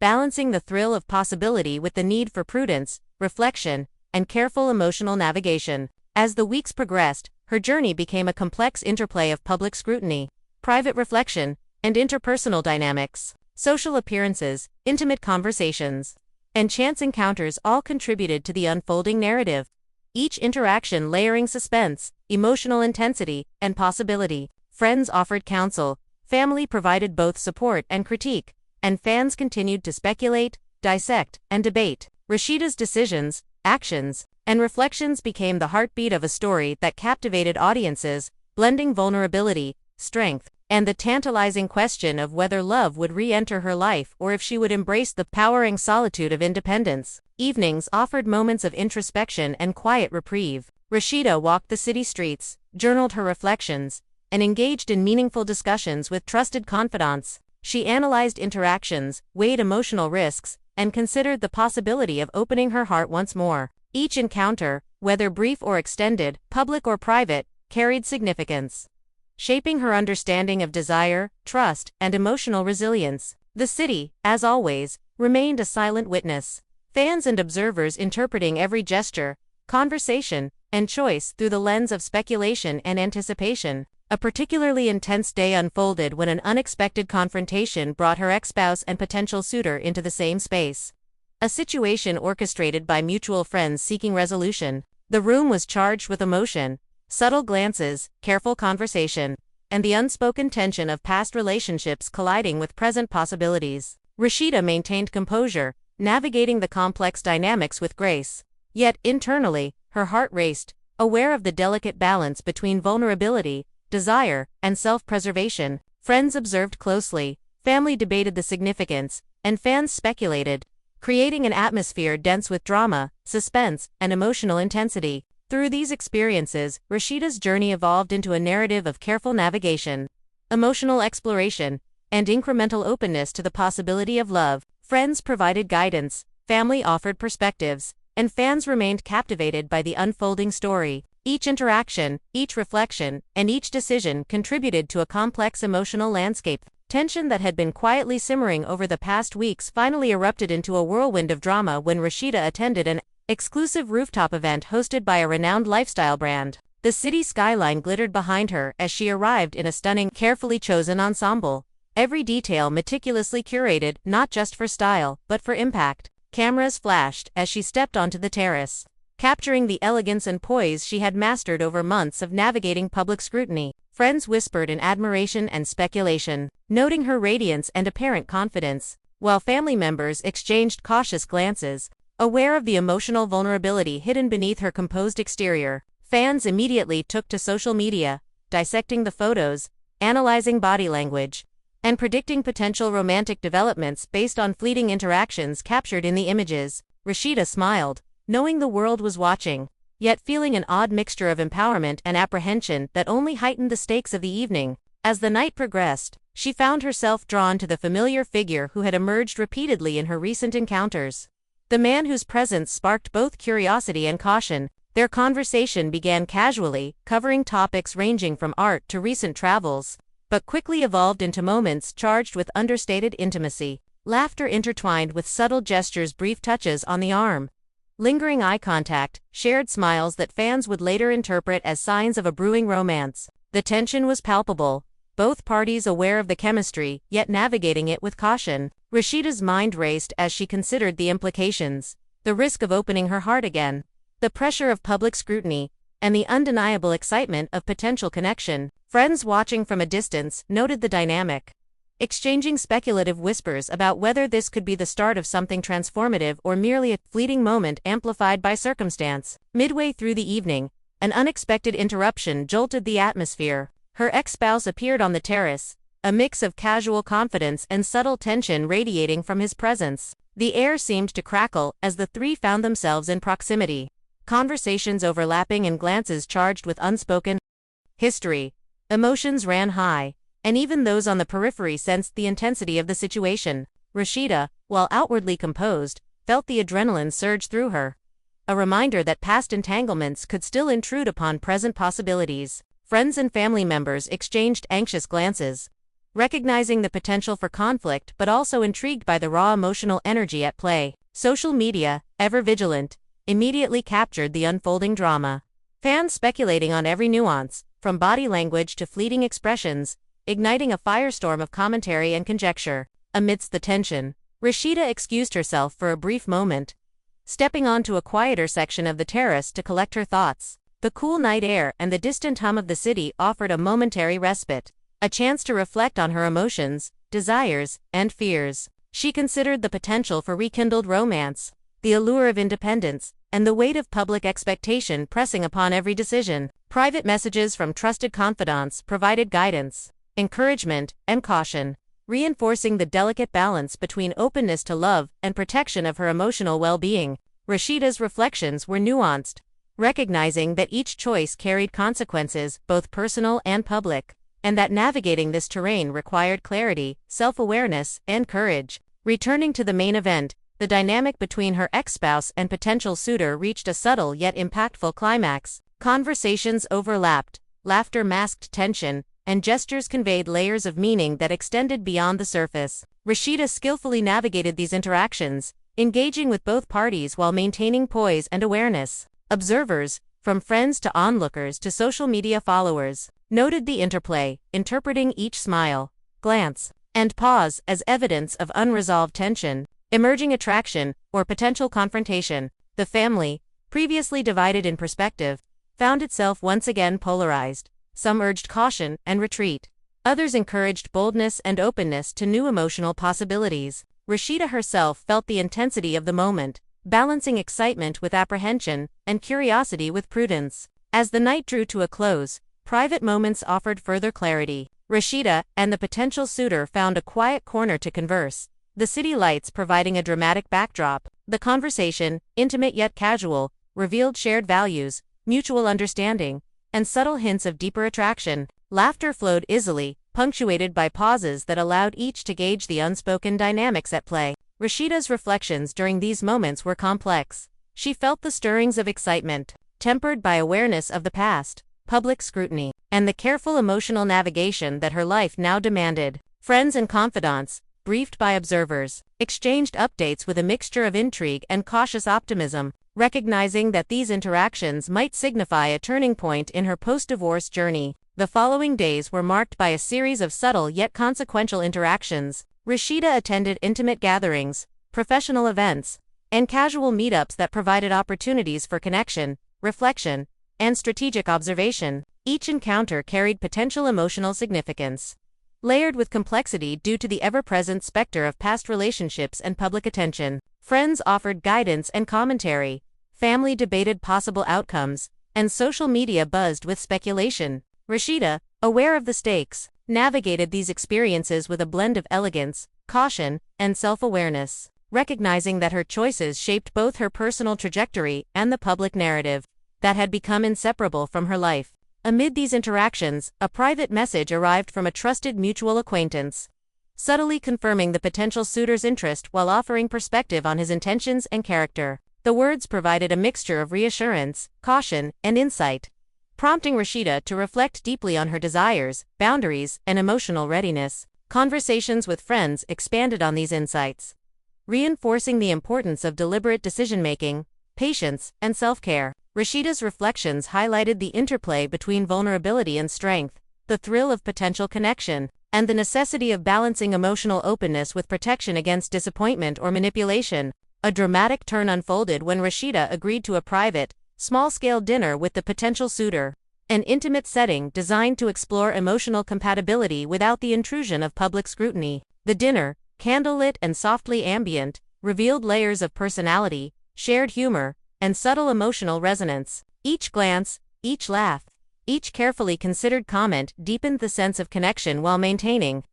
balancing the thrill of possibility with the need for prudence, reflection, and careful emotional navigation. As the weeks progressed, her journey became a complex interplay of public scrutiny, private reflection, and interpersonal dynamics. Social appearances, intimate conversations, and chance encounters all contributed to the unfolding narrative, each interaction layering suspense, emotional intensity, and possibility. Friends offered counsel, family provided both support and critique, and fans continued to speculate, dissect, and debate. Rasheeda's decisions, actions, and reflections became the heartbeat of a story that captivated audiences, blending vulnerability, strength, and the tantalizing question of whether love would re-enter her life or if she would embrace the powering solitude of independence. Evenings offered moments of introspection and quiet reprieve. Rasheeda walked the city streets, journaled her reflections, and engaged in meaningful discussions with trusted confidants. She analyzed interactions, weighed emotional risks, and considered the possibility of opening her heart once more. Each encounter, whether brief or extended, public or private, carried significance, shaping her understanding of desire, trust, and emotional resilience. The city, as always, remained a silent witness, fans and observers interpreting every gesture, conversation, and choice through the lens of speculation and anticipation. A particularly intense day unfolded when an unexpected confrontation brought her ex-spouse and potential suitor into the same space. A situation orchestrated by mutual friends seeking resolution. The room was charged with emotion, subtle glances, careful conversation, and the unspoken tension of past relationships colliding with present possibilities. Rasheeda maintained composure, navigating the complex dynamics with grace. Yet, internally, her heart raced, aware of the delicate balance between vulnerability, desire, and self-preservation. Friends observed closely, family debated the significance, and fans speculated, creating an atmosphere dense with drama, suspense, and emotional intensity. Through these experiences, Rasheeda's journey evolved into a narrative of careful navigation, emotional exploration, and incremental openness to the possibility of love. Friends provided guidance, family offered perspectives, and fans remained captivated by the unfolding story. Each interaction, each reflection, and each decision contributed to a complex emotional landscape. Tension that had been quietly simmering over the past weeks finally erupted into a whirlwind of drama when Rasheeda attended an exclusive rooftop event hosted by a renowned lifestyle brand. The city skyline glittered behind her as she arrived in a stunning, carefully chosen ensemble. Every detail meticulously curated, not just for style, but for impact. Cameras flashed as she stepped onto the terrace, capturing the elegance and poise she had mastered over months of navigating public scrutiny. Friends whispered in admiration and speculation, noting her radiance and apparent confidence, while family members exchanged cautious glances, aware of the emotional vulnerability hidden beneath her composed exterior. Fans immediately took to social media, dissecting the photos, analyzing body language, and predicting potential romantic developments based on fleeting interactions captured in the images. Rasheeda smiled, knowing the world was watching, yet feeling an odd mixture of empowerment and apprehension that only heightened the stakes of the evening. As the night progressed, she found herself drawn to the familiar figure who had emerged repeatedly in her recent encounters. The man whose presence sparked both curiosity and caution. Their conversation began casually, covering topics ranging from art to recent travels, but quickly evolved into moments charged with understated intimacy. Laughter intertwined with subtle gestures, brief touches on the arm, lingering eye contact, shared smiles that fans would later interpret as signs of a brewing romance. The tension was palpable, both parties aware of the chemistry, yet navigating it with caution. Rasheeda's mind raced as she considered the implications, the risk of opening her heart again, the pressure of public scrutiny, and the undeniable excitement of potential connection. Friends watching from a distance noted the dynamic, exchanging speculative whispers about whether this could be the start of something transformative or merely a fleeting moment amplified by circumstance. Midway through the evening, an unexpected interruption jolted the atmosphere. Her ex-spouse appeared on the terrace, a mix of casual confidence and subtle tension radiating from his presence. The air seemed to crackle as the three found themselves in proximity, conversations overlapping and glances charged with unspoken history. Emotions ran high, and even those on the periphery sensed the intensity of the situation. Rasheeda, while outwardly composed, felt the adrenaline surge through her, a reminder that past entanglements could still intrude upon present possibilities. Friends and family members exchanged anxious glances, recognizing the potential for conflict but also intrigued by the raw emotional energy at play. Social media, ever vigilant, immediately captured the unfolding drama. Fans speculating on every nuance, from body language to fleeting expressions, igniting a firestorm of commentary and conjecture. Amidst the tension, Rasheeda excused herself for a brief moment, stepping onto a quieter section of the terrace to collect her thoughts. The cool night air and the distant hum of the city offered a momentary respite, a chance to reflect on her emotions, desires, and fears. She considered the potential for rekindled romance, the allure of independence, and the weight of public expectation pressing upon every decision. Private messages from trusted confidants provided guidance, encouragement, and caution, reinforcing the delicate balance between openness to love and protection of her emotional well-being. Rasheeda's reflections were nuanced, recognizing that each choice carried consequences, both personal and public, and that navigating this terrain required clarity, self-awareness, and courage. Returning to the main event, the dynamic between her ex-spouse and potential suitor reached a subtle yet impactful climax. Conversations overlapped, laughter masked tension, and gestures conveyed layers of meaning that extended beyond the surface. Rasheeda skillfully navigated these interactions, engaging with both parties while maintaining poise and awareness. Observers, from friends to onlookers to social media followers, noted the interplay, interpreting each smile, glance, and pause as evidence of unresolved tension, emerging attraction, or potential confrontation. The family, previously divided in perspective, found itself once again polarized. Some urged caution and retreat. Others encouraged boldness and openness to new emotional possibilities. Rasheeda herself felt the intensity of the moment, balancing excitement with apprehension and curiosity with prudence. As the night drew to a close, private moments offered further clarity. Rasheeda and the potential suitor found a quiet corner to converse, the city lights providing a dramatic backdrop. The conversation, intimate yet casual, revealed shared values, mutual understanding, and subtle hints of deeper attraction. Laughter flowed easily, punctuated by pauses that allowed each to gauge the unspoken dynamics at play. Rasheeda's reflections during these moments were complex. She felt the stirrings of excitement, tempered by awareness of the past, public scrutiny, and the careful emotional navigation that her life now demanded. Friends and confidants, briefed by observers, exchanged updates with a mixture of intrigue and cautious optimism, recognizing that these interactions might signify a turning point in her post-divorce journey. The following days were marked by a series of subtle yet consequential interactions. Rasheeda attended intimate gatherings, professional events, and casual meetups that provided opportunities for connection, reflection, and strategic observation. Each encounter carried potential emotional significance, layered with complexity due to the ever-present specter of past relationships and public attention. Friends offered guidance and commentary, family debated possible outcomes, and social media buzzed with speculation. Rasheeda, aware of the stakes, navigated these experiences with a blend of elegance, caution, and self-awareness, recognizing that her choices shaped both her personal trajectory and the public narrative that had become inseparable from her life. Amid these interactions, a private message arrived from a trusted mutual acquaintance, subtly confirming the potential suitor's interest while offering perspective on his intentions and character. The words provided a mixture of reassurance, caution, and insight, prompting Rasheeda to reflect deeply on her desires, boundaries, and emotional readiness. Conversations with friends expanded on these insights, reinforcing the importance of deliberate decision-making, patience, and self-care. Rasheeda's reflections highlighted the interplay between vulnerability and strength, the thrill of potential connection, and the necessity of balancing emotional openness with protection against disappointment or manipulation. A dramatic turn unfolded when Rasheeda agreed to a private, small-scale dinner with the potential suitor, an intimate setting designed to explore emotional compatibility without the intrusion of public scrutiny. The dinner, candlelit and softly ambient, revealed layers of personality, shared humor, and subtle emotional resonance. Each glance, each laugh, each carefully considered comment deepened the sense of connection while maintaining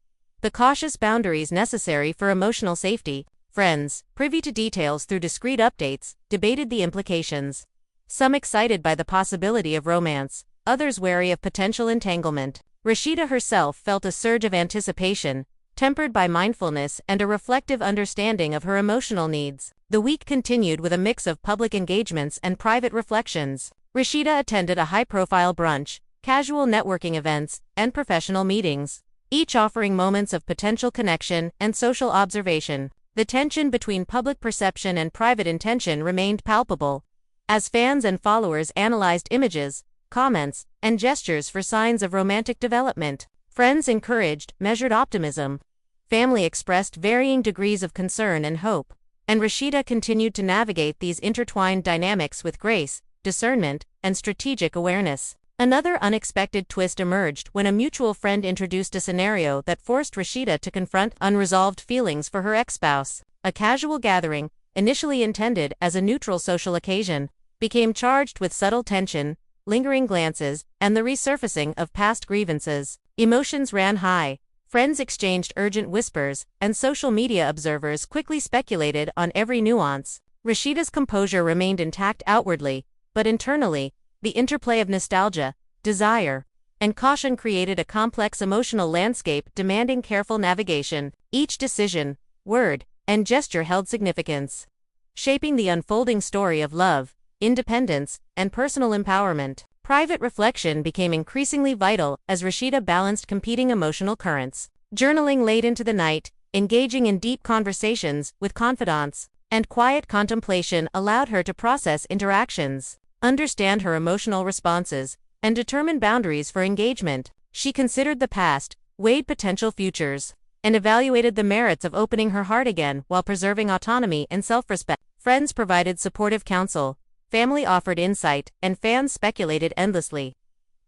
the cautious boundaries necessary for emotional safety. Friends, privy to details through discreet updates, debated the implications, some excited by the possibility of romance, others wary of potential entanglement. Rasheeda herself felt a surge of anticipation, tempered by mindfulness and a reflective understanding of her emotional needs. The week continued with a mix of public engagements and private reflections. Rasheeda attended a high-profile brunch, casual networking events, and professional meetings, each offering moments of potential connection and social observation. The tension between public perception and private intention remained palpable, as fans and followers analyzed images, comments, and gestures for signs of romantic development. Friends encouraged measured optimism, family expressed varying degrees of concern and hope, and Rasheeda continued to navigate these intertwined dynamics with grace, discernment, and strategic awareness. Another unexpected twist emerged when a mutual friend introduced a scenario that forced Rasheeda to confront unresolved feelings for her ex-spouse. A casual gathering, initially intended as a neutral social occasion, became charged with subtle tension, lingering glances, and the resurfacing of past grievances. Emotions ran high, friends exchanged urgent whispers, and social media observers quickly speculated on every nuance. Rasheeda's composure remained intact outwardly, but internally, the interplay of nostalgia, desire, and caution created a complex emotional landscape demanding careful navigation. Each decision, word, and gesture held significance, shaping the unfolding story of love, independence, and personal empowerment. Private reflection became increasingly vital as Rasheeda balanced competing emotional currents. Journaling late into the night, engaging in deep conversations with confidants, and quiet contemplation allowed her to process interactions, understand her emotional responses, and determine boundaries for engagement. She considered the past, weighed potential futures, and evaluated the merits of opening her heart again while preserving autonomy and self-respect. Friends provided supportive counsel, family offered insight, and fans speculated endlessly,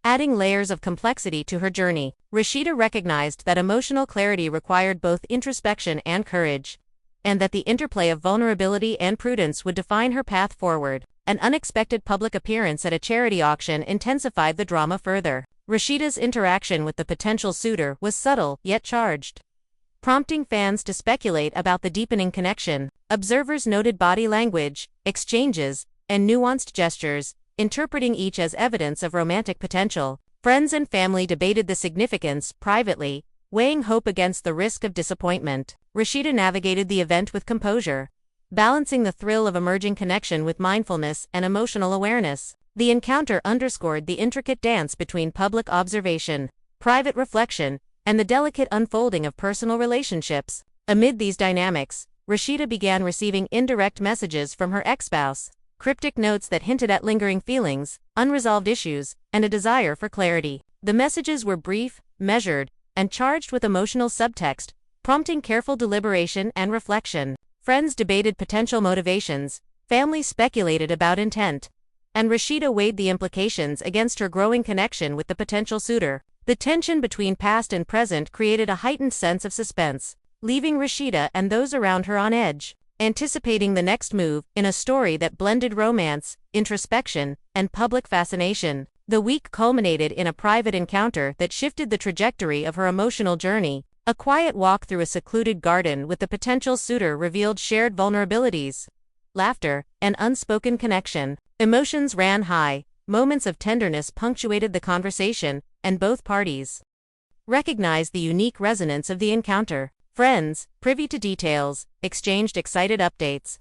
adding layers of complexity to her journey. Rasheeda recognized that emotional clarity required both introspection and courage, and that the interplay of vulnerability and prudence would define her path forward. An unexpected public appearance at a charity auction intensified the drama further. Rasheeda's interaction with the potential suitor was subtle yet charged, prompting fans to speculate about the deepening connection. Observers noted body language, exchanges, and nuanced gestures, interpreting each as evidence of romantic potential. Friends and family debated the significance privately, weighing hope against the risk of disappointment. Rasheeda navigated the event with composure, balancing the thrill of emerging connection with mindfulness and emotional awareness. The encounter underscored the intricate dance between public observation, private reflection, and the delicate unfolding of personal relationships. Amid these dynamics, Rasheeda began receiving indirect messages from her ex-spouse, cryptic notes that hinted at lingering feelings, unresolved issues, and a desire for clarity. The messages were brief, measured, and charged with emotional subtext, prompting careful deliberation and reflection. Friends debated potential motivations, families speculated about intent, and Rasheeda weighed the implications against her growing connection with the potential suitor. The tension between past and present created a heightened sense of suspense, leaving Rasheeda and those around her on edge, anticipating the next move in a story that blended romance, introspection, and public fascination. The week culminated in a private encounter that shifted the trajectory of her emotional journey. A quiet walk through a secluded garden with the potential suitor revealed shared vulnerabilities, laughter, and unspoken connection. Emotions ran high, moments of tenderness punctuated the conversation, and both parties recognized the unique resonance of the encounter. Friends, privy to details, exchanged excited updates.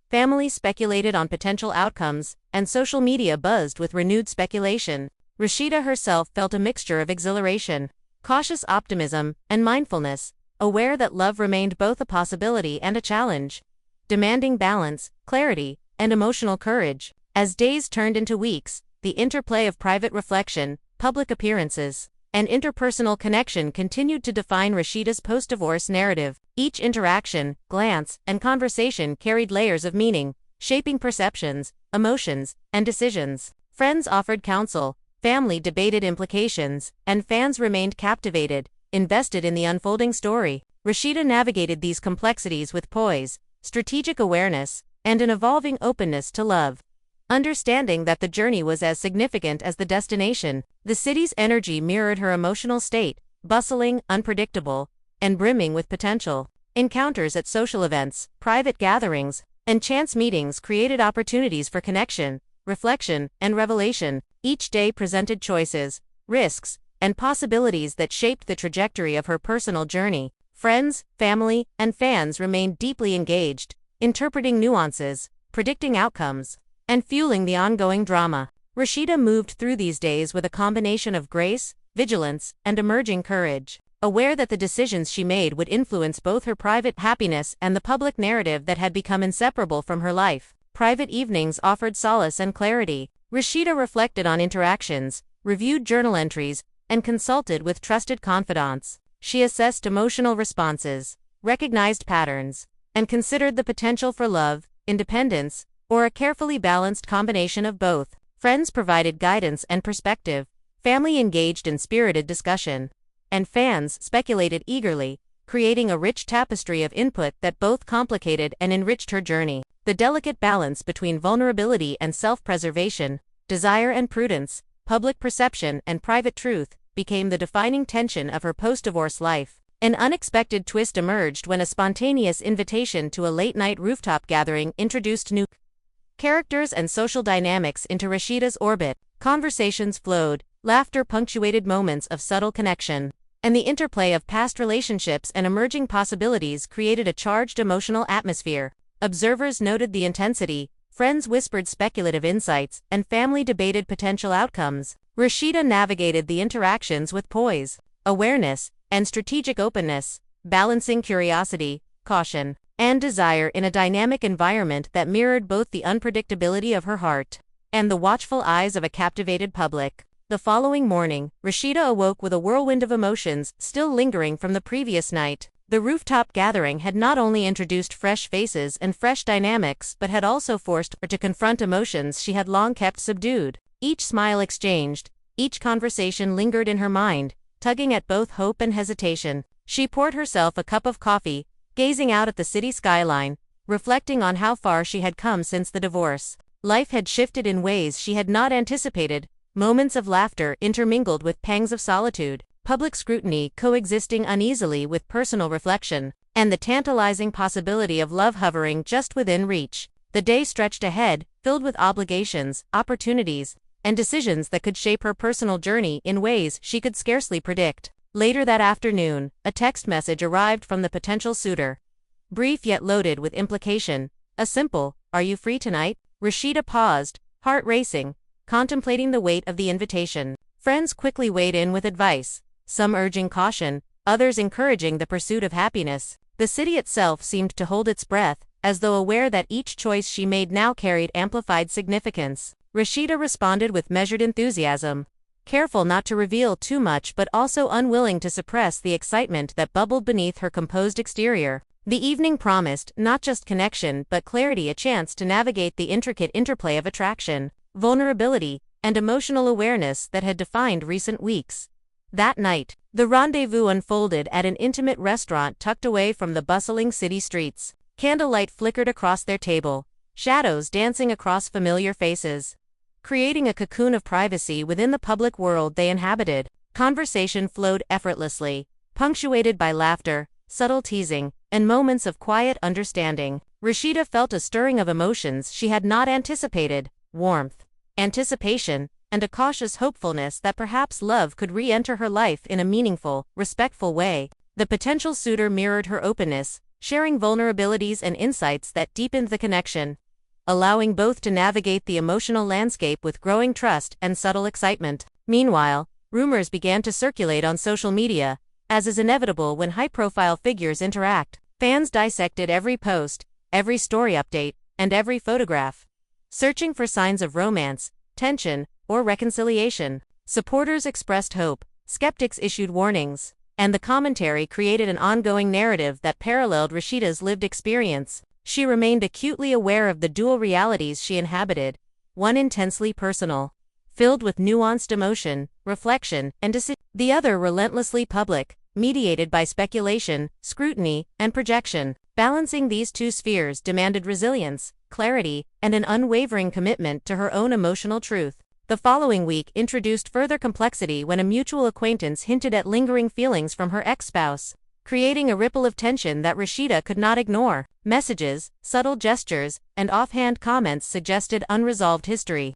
Family speculated on potential outcomes, and social media buzzed with renewed speculation. Rasheeda herself felt a mixture of exhilaration, cautious optimism, and mindfulness, aware that love remained both a possibility and a challenge, demanding balance, clarity, and emotional courage. As days turned into weeks, the interplay of private reflection, public appearances, and interpersonal connection continued to define Rasheeda's post-divorce narrative. Each interaction, glance, and conversation carried layers of meaning, shaping perceptions, emotions, and decisions. Friends offered counsel, family debated implications, and fans remained captivated, invested in the unfolding story. Rasheeda navigated these complexities with poise, strategic awareness, and an evolving openness to love. Understanding that the journey was as significant as the destination, the city's energy mirrored her emotional state, bustling, unpredictable, and brimming with potential. Encounters at social events, private gatherings, and chance meetings created opportunities for connection, reflection, and revelation. Each day presented choices, risks, and possibilities that shaped the trajectory of her personal journey. Friends, family, and fans remained deeply engaged, interpreting nuances, predicting outcomes, and fueling the ongoing drama. Rasheeda moved through these days with a combination of grace, vigilance, and emerging courage, aware that the decisions she made would influence both her private happiness and the public narrative that had become inseparable from her life. Private evenings offered solace and clarity. Rasheeda reflected on interactions, reviewed journal entries, and consulted with trusted confidants. She assessed emotional responses, recognized patterns, and considered the potential for love, independence, or a carefully balanced combination of both. Friends provided guidance and perspective, family engaged in spirited discussion, and fans speculated eagerly, creating a rich tapestry of input that both complicated and enriched her journey. The delicate balance between vulnerability and self-preservation, desire and prudence, public perception and private truth, became the defining tension of her post-divorce life. An unexpected twist emerged when a spontaneous invitation to a late-night rooftop gathering introduced new characters and social dynamics into Rasheeda's orbit. Conversations flowed, laughter punctuated moments of subtle connection, and the interplay of past relationships and emerging possibilities created a charged emotional atmosphere. Observers noted the intensity, friends whispered speculative insights, and family debated potential outcomes. Rasheeda navigated the interactions with poise, awareness, and strategic openness, balancing curiosity, caution, and desire in a dynamic environment that mirrored both the unpredictability of her heart and the watchful eyes of a captivated public. The following morning, Rasheeda awoke with a whirlwind of emotions still lingering from the previous night. The rooftop gathering had not only introduced fresh faces and fresh dynamics but had also forced her to confront emotions she had long kept subdued. Each smile exchanged, each conversation lingered in her mind, tugging at both hope and hesitation. She poured herself a cup of coffee, gazing out at the city skyline, reflecting on how far she had come since the divorce. Life had shifted in ways she had not anticipated, moments of laughter intermingled with pangs of solitude, public scrutiny coexisting uneasily with personal reflection, and the tantalizing possibility of love hovering just within reach. The day stretched ahead, filled with obligations, opportunities, and decisions that could shape her personal journey in ways she could scarcely predict. Later that afternoon, a text message arrived from the potential suitor. Brief yet loaded with implication. A simple, "Are you free tonight?" Rasheeda paused, heart racing, contemplating the weight of the invitation. Friends quickly weighed in with advice, some urging caution, others encouraging the pursuit of happiness. The city itself seemed to hold its breath, as though aware that each choice she made now carried amplified significance. Rasheeda responded with measured enthusiasm, careful not to reveal too much but also unwilling to suppress the excitement that bubbled beneath her composed exterior. The evening promised not just connection but clarity, a chance to navigate the intricate interplay of attraction, vulnerability, and emotional awareness that had defined recent weeks. That night, the rendezvous unfolded at an intimate restaurant tucked away from the bustling city streets. Candlelight flickered across their table, shadows dancing across familiar faces, creating a cocoon of privacy within the public world they inhabited. Conversation flowed effortlessly, punctuated by laughter, subtle teasing, and moments of quiet understanding. Rasheeda felt a stirring of emotions she had not anticipated: warmth, anticipation, and a cautious hopefulness that perhaps love could re-enter her life in a meaningful, respectful way. The potential suitor mirrored her openness, sharing vulnerabilities and insights that deepened the connection, allowing both to navigate the emotional landscape with growing trust and subtle excitement. Meanwhile, rumors began to circulate on social media, as is inevitable when high-profile figures interact. Fans dissected every post, every story update, and every photograph, searching for signs of romance, tension, or reconciliation. Supporters expressed hope, skeptics issued warnings, and the commentary created an ongoing narrative that paralleled Rasheeda's lived experience. She remained acutely aware of the dual realities she inhabited, one intensely personal, filled with nuanced emotion, reflection, and decision; the other relentlessly public, mediated by speculation, scrutiny, and projection. Balancing these two spheres demanded resilience, clarity, and an unwavering commitment to her own emotional truth. The following week introduced further complexity when a mutual acquaintance hinted at lingering feelings from her ex-spouse, creating a ripple of tension that Rasheeda could not ignore. Messages, subtle gestures, and offhand comments suggested unresolved history,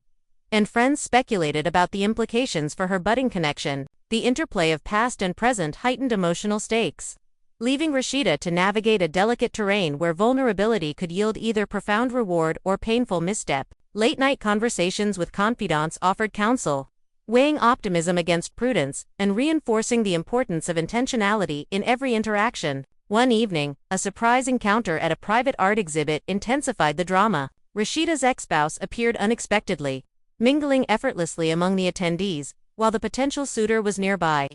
and friends speculated about the implications for her budding connection. The interplay of past and present heightened emotional stakes, leaving Rasheeda to navigate a delicate terrain where vulnerability could yield either profound reward or painful misstep. Late-night conversations with confidants offered counsel, weighing optimism against prudence and reinforcing the importance of intentionality in every interaction. One evening, a surprise encounter at a private art exhibit intensified the drama. Rasheeda's ex-spouse appeared unexpectedly, mingling effortlessly among the attendees, while the potential suitor was nearby,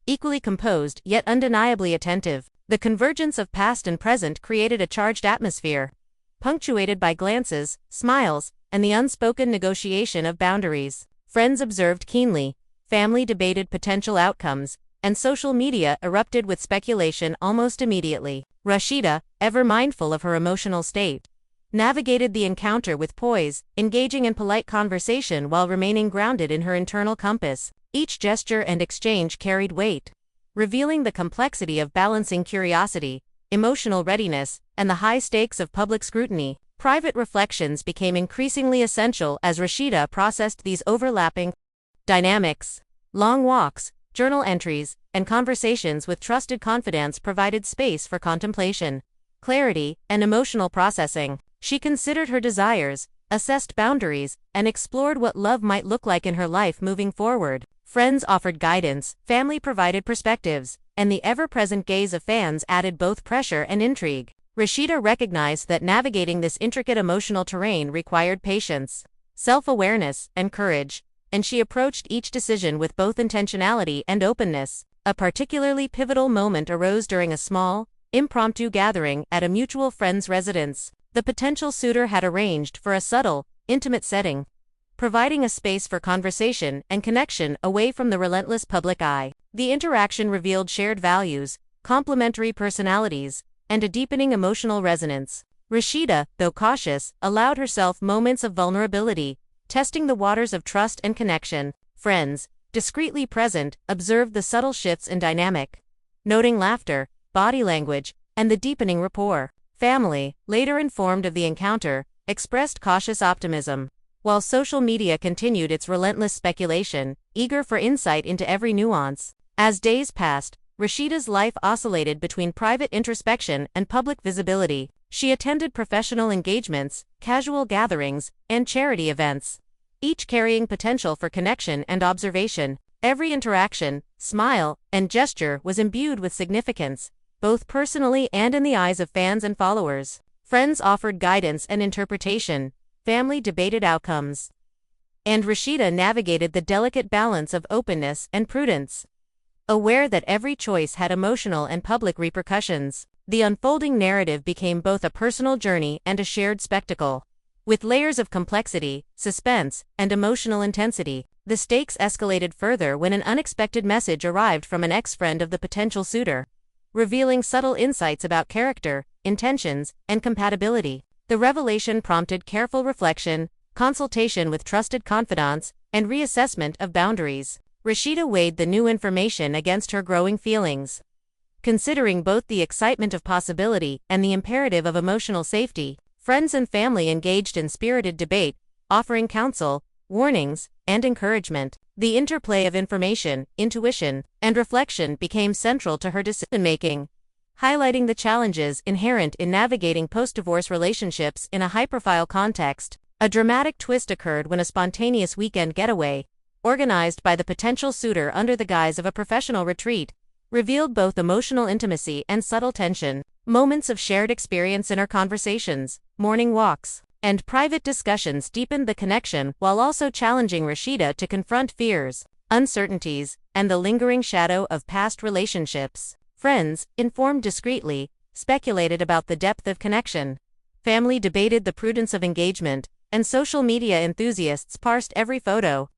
equally composed yet undeniably attentive. The convergence of past and present created a charged atmosphere, punctuated by glances, smiles, and the unspoken negotiation of boundaries. Friends observed keenly, family debated potential outcomes, and social media erupted with speculation almost immediately. Rasheeda, ever mindful of her emotional state, navigated the encounter with poise, engaging in polite conversation while remaining grounded in her internal compass. Each gesture and exchange carried weight, revealing the complexity of balancing curiosity, emotional readiness, and the high stakes of public scrutiny. Private reflections became increasingly essential as Rasheeda processed these overlapping dynamics. Long walks, journal entries, and conversations with trusted confidants provided space for contemplation, clarity, and emotional processing. She considered her desires, assessed boundaries, and explored what love might look like in her life moving forward. Friends offered guidance, family provided perspectives, and the ever-present gaze of fans added both pressure and intrigue. Rasheeda recognized that navigating this intricate emotional terrain required patience, self-awareness, and courage, and she approached each decision with both intentionality and openness. A particularly pivotal moment arose during a small, impromptu gathering at a mutual friend's residence. The potential suitor had arranged for a subtle, intimate setting, providing a space for conversation and connection away from the relentless public eye. The interaction revealed shared values, complementary personalities, and a deepening emotional resonance. Rasheeda, though cautious, allowed herself moments of vulnerability, testing the waters of trust and connection. Friends, discreetly present, observed the subtle shifts in dynamic, noting laughter, body language, and the deepening rapport. Family, later informed of the encounter, expressed cautious optimism, while social media continued its relentless speculation, eager for insight into every nuance. As days passed, Rasheeda's life oscillated between private introspection and public visibility. She attended professional engagements, casual gatherings, and charity events, each carrying potential for connection and observation. Every interaction, smile, and gesture was imbued with significance, both personally and in the eyes of fans and followers. Friends offered guidance and interpretation, family debated outcomes, and Rasheeda navigated the delicate balance of openness and prudence. Aware that every choice had emotional and public repercussions, the unfolding narrative became both a personal journey and a shared spectacle. With layers of complexity, suspense, and emotional intensity, the stakes escalated further when an unexpected message arrived from an ex-friend of the potential suitor, revealing subtle insights about character, intentions, and compatibility. The revelation prompted careful reflection, consultation with trusted confidants, and reassessment of boundaries. Rasheeda weighed the new information against her growing feelings. Considering both the excitement of possibility and the imperative of emotional safety, friends and family engaged in spirited debate, offering counsel, warnings, and encouragement. The interplay of information, intuition, and reflection became central to her decision-making, highlighting the challenges inherent in navigating post-divorce relationships in a high-profile context. A dramatic twist occurred when a spontaneous weekend getaway, organized by the potential suitor under the guise of a professional retreat, revealed both emotional intimacy and subtle tension. Moments of shared experience in our conversations, morning walks, and private discussions deepened the connection while also challenging Rasheeda to confront fears, uncertainties, and the lingering shadow of past relationships. Friends, informed discreetly, speculated about the depth of connection. Family debated the prudence of engagement, and social media enthusiasts parsed every photo,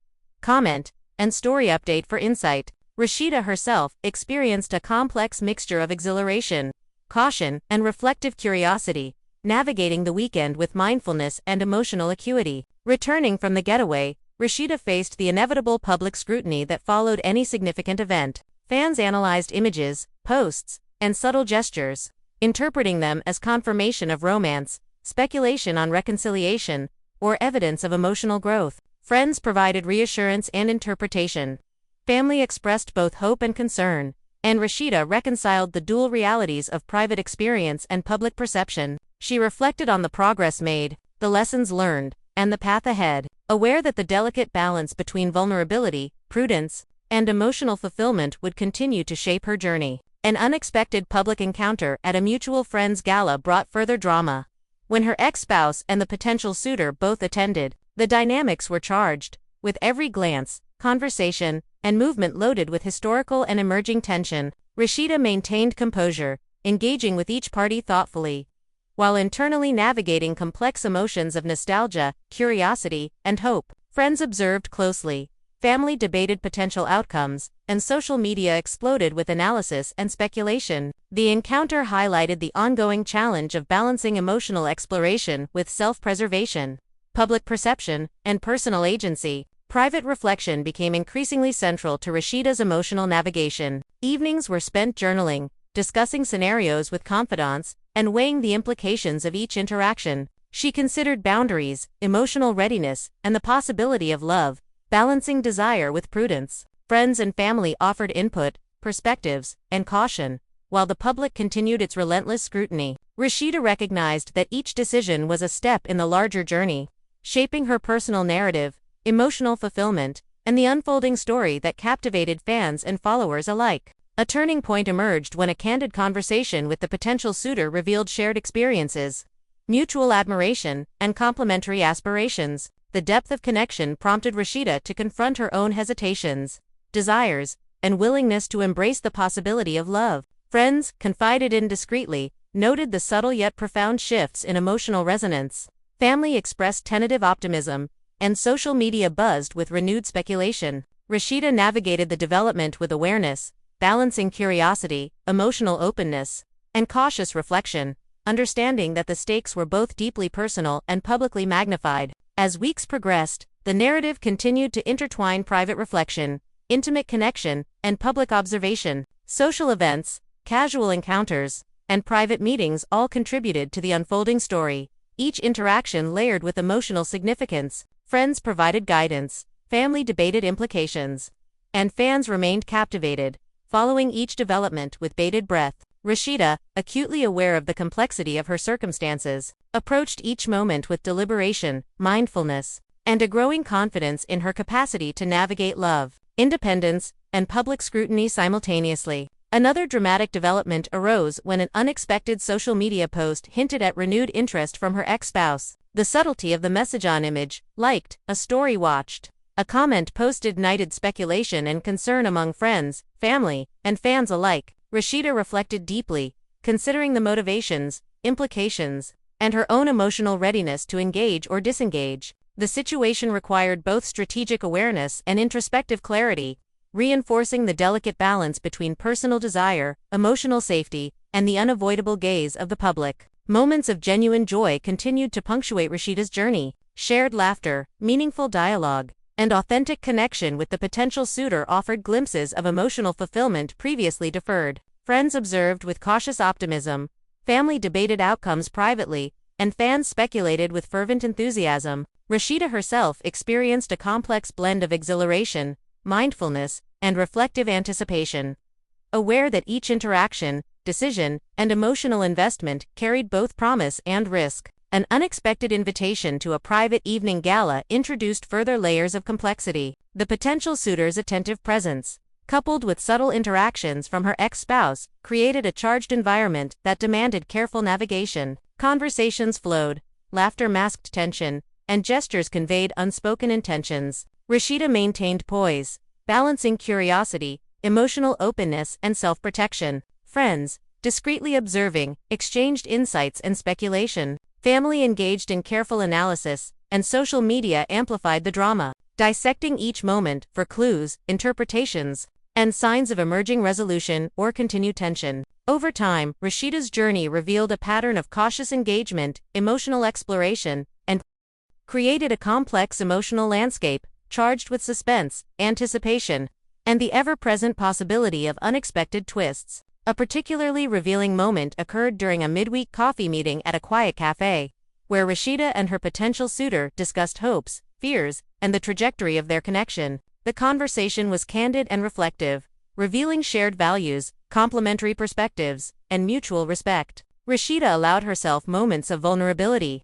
comment, and story update for insight. Rasheeda herself experienced a complex mixture of exhilaration, caution, and reflective curiosity, navigating the weekend with mindfulness and emotional acuity. Returning from the getaway, Rasheeda faced the inevitable public scrutiny that followed any significant event. Fans analyzed images, posts, and subtle gestures, interpreting them as confirmation of romance, speculation on reconciliation, or evidence of emotional growth. Friends provided reassurance and interpretation. Family expressed both hope and concern, and Rasheeda reconciled the dual realities of private experience and public perception. She reflected on the progress made, the lessons learned, and the path ahead, aware that the delicate balance between vulnerability, prudence, and emotional fulfillment would continue to shape her journey. An unexpected public encounter at a mutual friend's gala brought further drama. When her ex-spouse and the potential suitor both attended, the dynamics were charged, with every glance, conversation, and movement loaded with historical and emerging tension. Rasheeda maintained composure, engaging with each party thoughtfully, while internally navigating complex emotions of nostalgia, curiosity, and hope. Friends observed closely, family debated potential outcomes, and social media exploded with analysis and speculation. The encounter highlighted the ongoing challenge of balancing emotional exploration with self-preservation, public perception, and personal agency. Private reflection became increasingly central to Rasheeda's emotional navigation. Evenings were spent journaling, discussing scenarios with confidants, and weighing the implications of each interaction. She considered boundaries, emotional readiness, and the possibility of love, balancing desire with prudence. Friends and family offered input, perspectives, and caution, while the public continued its relentless scrutiny. Rasheeda recognized that each decision was a step in the larger journey, shaping her personal narrative, emotional fulfillment, and the unfolding story that captivated fans and followers alike. A turning point emerged when a candid conversation with the potential suitor revealed shared experiences, mutual admiration, and complementary aspirations. The depth of connection prompted Rasheeda to confront her own hesitations, desires, and willingness to embrace the possibility of love. Friends, confided in discreetly, noted the subtle yet profound shifts in emotional resonance. Family expressed tentative optimism, and social media buzzed with renewed speculation. Rasheeda navigated the development with awareness, balancing curiosity, emotional openness, and cautious reflection, understanding that the stakes were both deeply personal and publicly magnified. As weeks progressed, the narrative continued to intertwine private reflection, intimate connection, and public observation. Social events, casual encounters, and private meetings all contributed to the unfolding story, each interaction layered with emotional significance. Friends provided guidance, family debated implications, and fans remained captivated, following each development with bated breath. Rasheeda, acutely aware of the complexity of her circumstances, approached each moment with deliberation, mindfulness, and a growing confidence in her capacity to navigate love, independence, and public scrutiny simultaneously. Another dramatic development arose when an unexpected social media post hinted at renewed interest from her ex-spouse. The subtlety of the message: on image, liked, a story watched. A comment posted ignited speculation and concern among friends, family, and fans alike. Rasheeda reflected deeply, considering the motivations, implications, and her own emotional readiness to engage or disengage. The situation required both strategic awareness and introspective clarity, reinforcing the delicate balance between personal desire, emotional safety, and the unavoidable gaze of the public. Moments of genuine joy continued to punctuate Rasheeda's journey. Shared laughter, meaningful dialogue, and authentic connection with the potential suitor offered glimpses of emotional fulfillment previously deferred. Friends observed with cautious optimism, family debated outcomes privately, and fans speculated with fervent enthusiasm. Rasheeda herself experienced a complex blend of exhilaration, mindfulness, and reflective anticipation. Aware that each interaction, decision, and emotional investment carried both promise and risk, an unexpected invitation to a private evening gala introduced further layers of complexity. The potential suitor's attentive presence, coupled with subtle interactions from her ex-spouse, created a charged environment that demanded careful navigation. Conversations flowed, laughter masked tension, and gestures conveyed unspoken intentions. Rasheeda maintained poise, balancing curiosity, emotional openness, and self-protection. Friends, discreetly observing, exchanged insights and speculation. Family engaged in careful analysis, and social media amplified the drama, dissecting each moment for clues, interpretations, and signs of emerging resolution or continued tension. Over time, Rasheeda's journey revealed a pattern of cautious engagement, emotional exploration, and created a complex emotional landscape, charged with suspense, anticipation, and the ever-present possibility of unexpected twists. A particularly revealing moment occurred during a midweek coffee meeting at a quiet cafe, where Rasheeda and her potential suitor discussed hopes, fears, and the trajectory of their connection. The conversation was candid and reflective, revealing shared values, complementary perspectives, and mutual respect. Rasheeda allowed herself moments of vulnerability,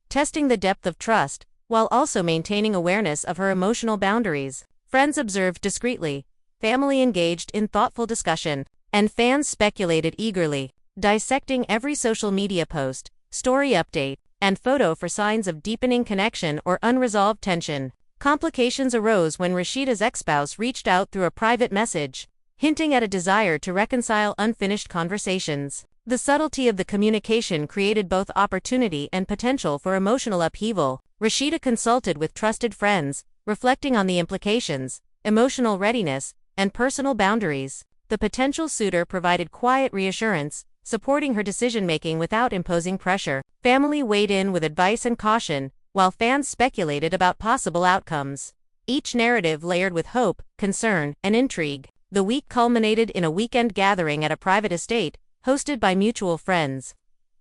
testing the depth of trust, while also maintaining awareness of her emotional boundaries. Friends observed discreetly, family engaged in thoughtful discussion, and fans speculated eagerly, dissecting every social media post, story update, and photo for signs of deepening connection or unresolved tension. Complications arose when Rasheeda's ex-spouse reached out through a private message, hinting at a desire to reconcile unfinished conversations. The subtlety of the communication created both opportunity and potential for emotional upheaval. Rasheeda consulted with trusted friends, reflecting on the implications, emotional readiness, and personal boundaries. The potential suitor provided quiet reassurance, supporting her decision-making without imposing pressure. Family weighed in with advice and caution, while fans speculated about possible outcomes. Each narrative layered with hope, concern, and intrigue. The week culminated in a weekend gathering at a private estate, hosted by mutual friends,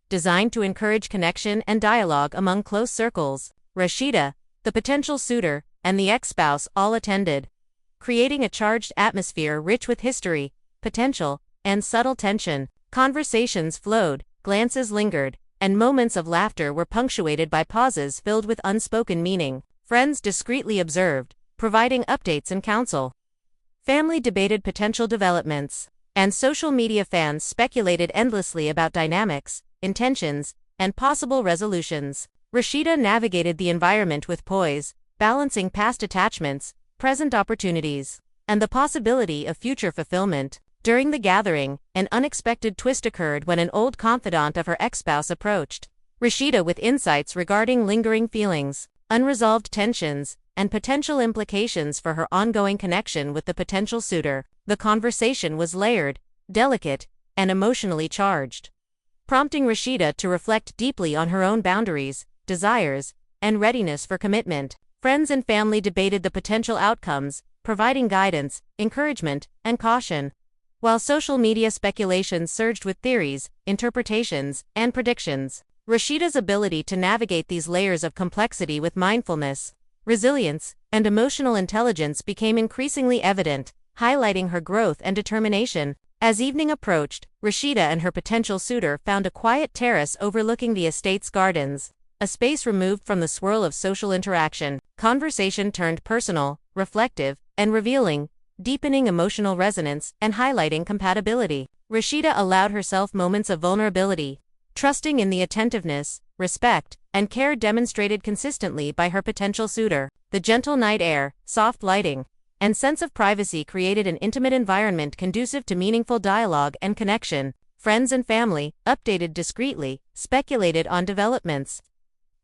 designed to encourage connection and dialogue among close circles. Rasheeda, the potential suitor, and the ex-spouse all attended, creating a charged atmosphere rich with history, potential, and subtle tension. Conversations flowed, glances lingered, and moments of laughter were punctuated by pauses filled with unspoken meaning. Friends discreetly observed, providing updates and counsel. Family debated potential developments, and social media fans speculated endlessly about dynamics, intentions, and possible resolutions. Rasheeda navigated the environment with poise, balancing past attachments, present opportunities, and the possibility of future fulfillment. During the gathering, an unexpected twist occurred when an old confidant of her ex-spouse approached Rasheeda with insights regarding lingering feelings, unresolved tensions, and potential implications for her ongoing connection with the potential suitor. The conversation was layered, delicate, and emotionally charged, prompting Rasheeda to reflect deeply on her own boundaries, desires, and readiness for commitment. Friends and family debated the potential outcomes, providing guidance, encouragement, and caution, while social media speculation surged with theories, interpretations, and predictions. Rasheeda's ability to navigate these layers of complexity with mindfulness, resilience, and emotional intelligence became increasingly evident, highlighting her growth and determination. As evening approached, Rasheeda and her potential suitor found a quiet terrace overlooking the estate's gardens. A space removed from the swirl of social interaction, conversation turned personal, reflective, and revealing, deepening emotional resonance and highlighting compatibility. Rasheeda allowed herself moments of vulnerability, trusting in the attentiveness, respect, and care demonstrated consistently by her potential suitor. The gentle night air, soft lighting, and sense of privacy created an intimate environment conducive to meaningful dialogue and connection. Friends and family, updated discreetly, speculated on developments,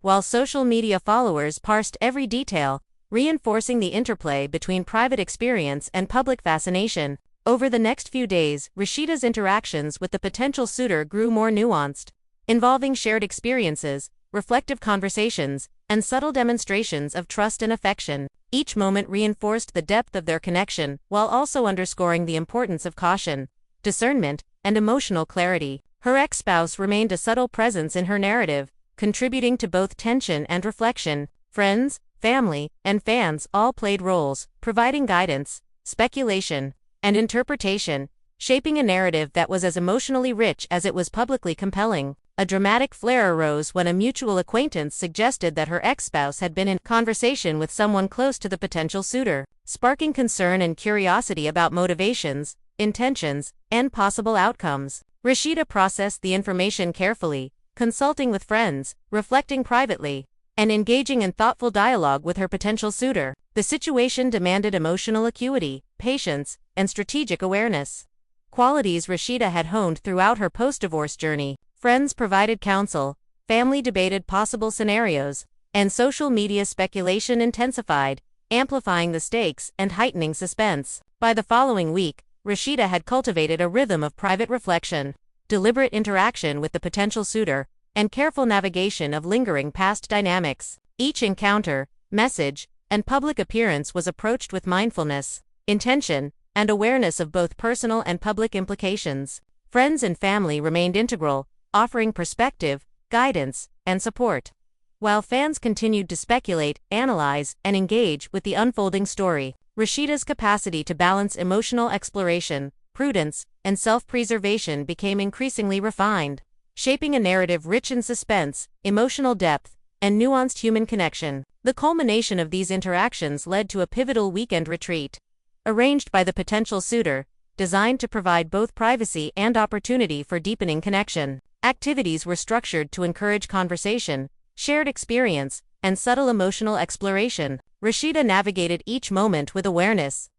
while social media followers parsed every detail, reinforcing the interplay between private experience and public fascination. Over the next few days, Rasheeda's interactions with the potential suitor grew more nuanced, involving shared experiences, reflective conversations, and subtle demonstrations of trust and affection. Each moment reinforced the depth of their connection, while also underscoring the importance of caution, discernment, and emotional clarity. Her ex-spouse remained a subtle presence in her narrative, contributing to both tension and reflection. Friends, family, and fans all played roles, providing guidance, speculation, and interpretation, shaping a narrative that was as emotionally rich as it was publicly compelling. A dramatic flare arose when a mutual acquaintance suggested that her ex-spouse had been in conversation with someone close to the potential suitor, sparking concern and curiosity about motivations, intentions, and possible outcomes. Rasheeda processed the information carefully, consulting with friends, reflecting privately, and engaging in thoughtful dialogue with her potential suitor. The situation demanded emotional acuity, patience, and strategic awareness, qualities Rasheeda had honed throughout her post-divorce journey. Friends provided counsel, family debated possible scenarios, and social media speculation intensified, amplifying the stakes and heightening suspense. By the following week, Rasheeda had cultivated a rhythm of private reflection, deliberate interaction with the potential suitor, and careful navigation of lingering past dynamics. Each encounter, message, and public appearance was approached with mindfulness, intention, and awareness of both personal and public implications. Friends and family remained integral, offering perspective, guidance, and support, while fans continued to speculate, analyze, and engage with the unfolding story. Rasheeda's capacity to balance emotional exploration, prudence, and self-preservation became increasingly refined, shaping a narrative rich in suspense, emotional depth, and nuanced human connection. The culmination of these interactions led to a pivotal weekend retreat, arranged by the potential suitor, designed to provide both privacy and opportunity for deepening connection. Activities were structured to encourage conversation, shared experience, and subtle emotional exploration. Rasheeda navigated each moment with awareness,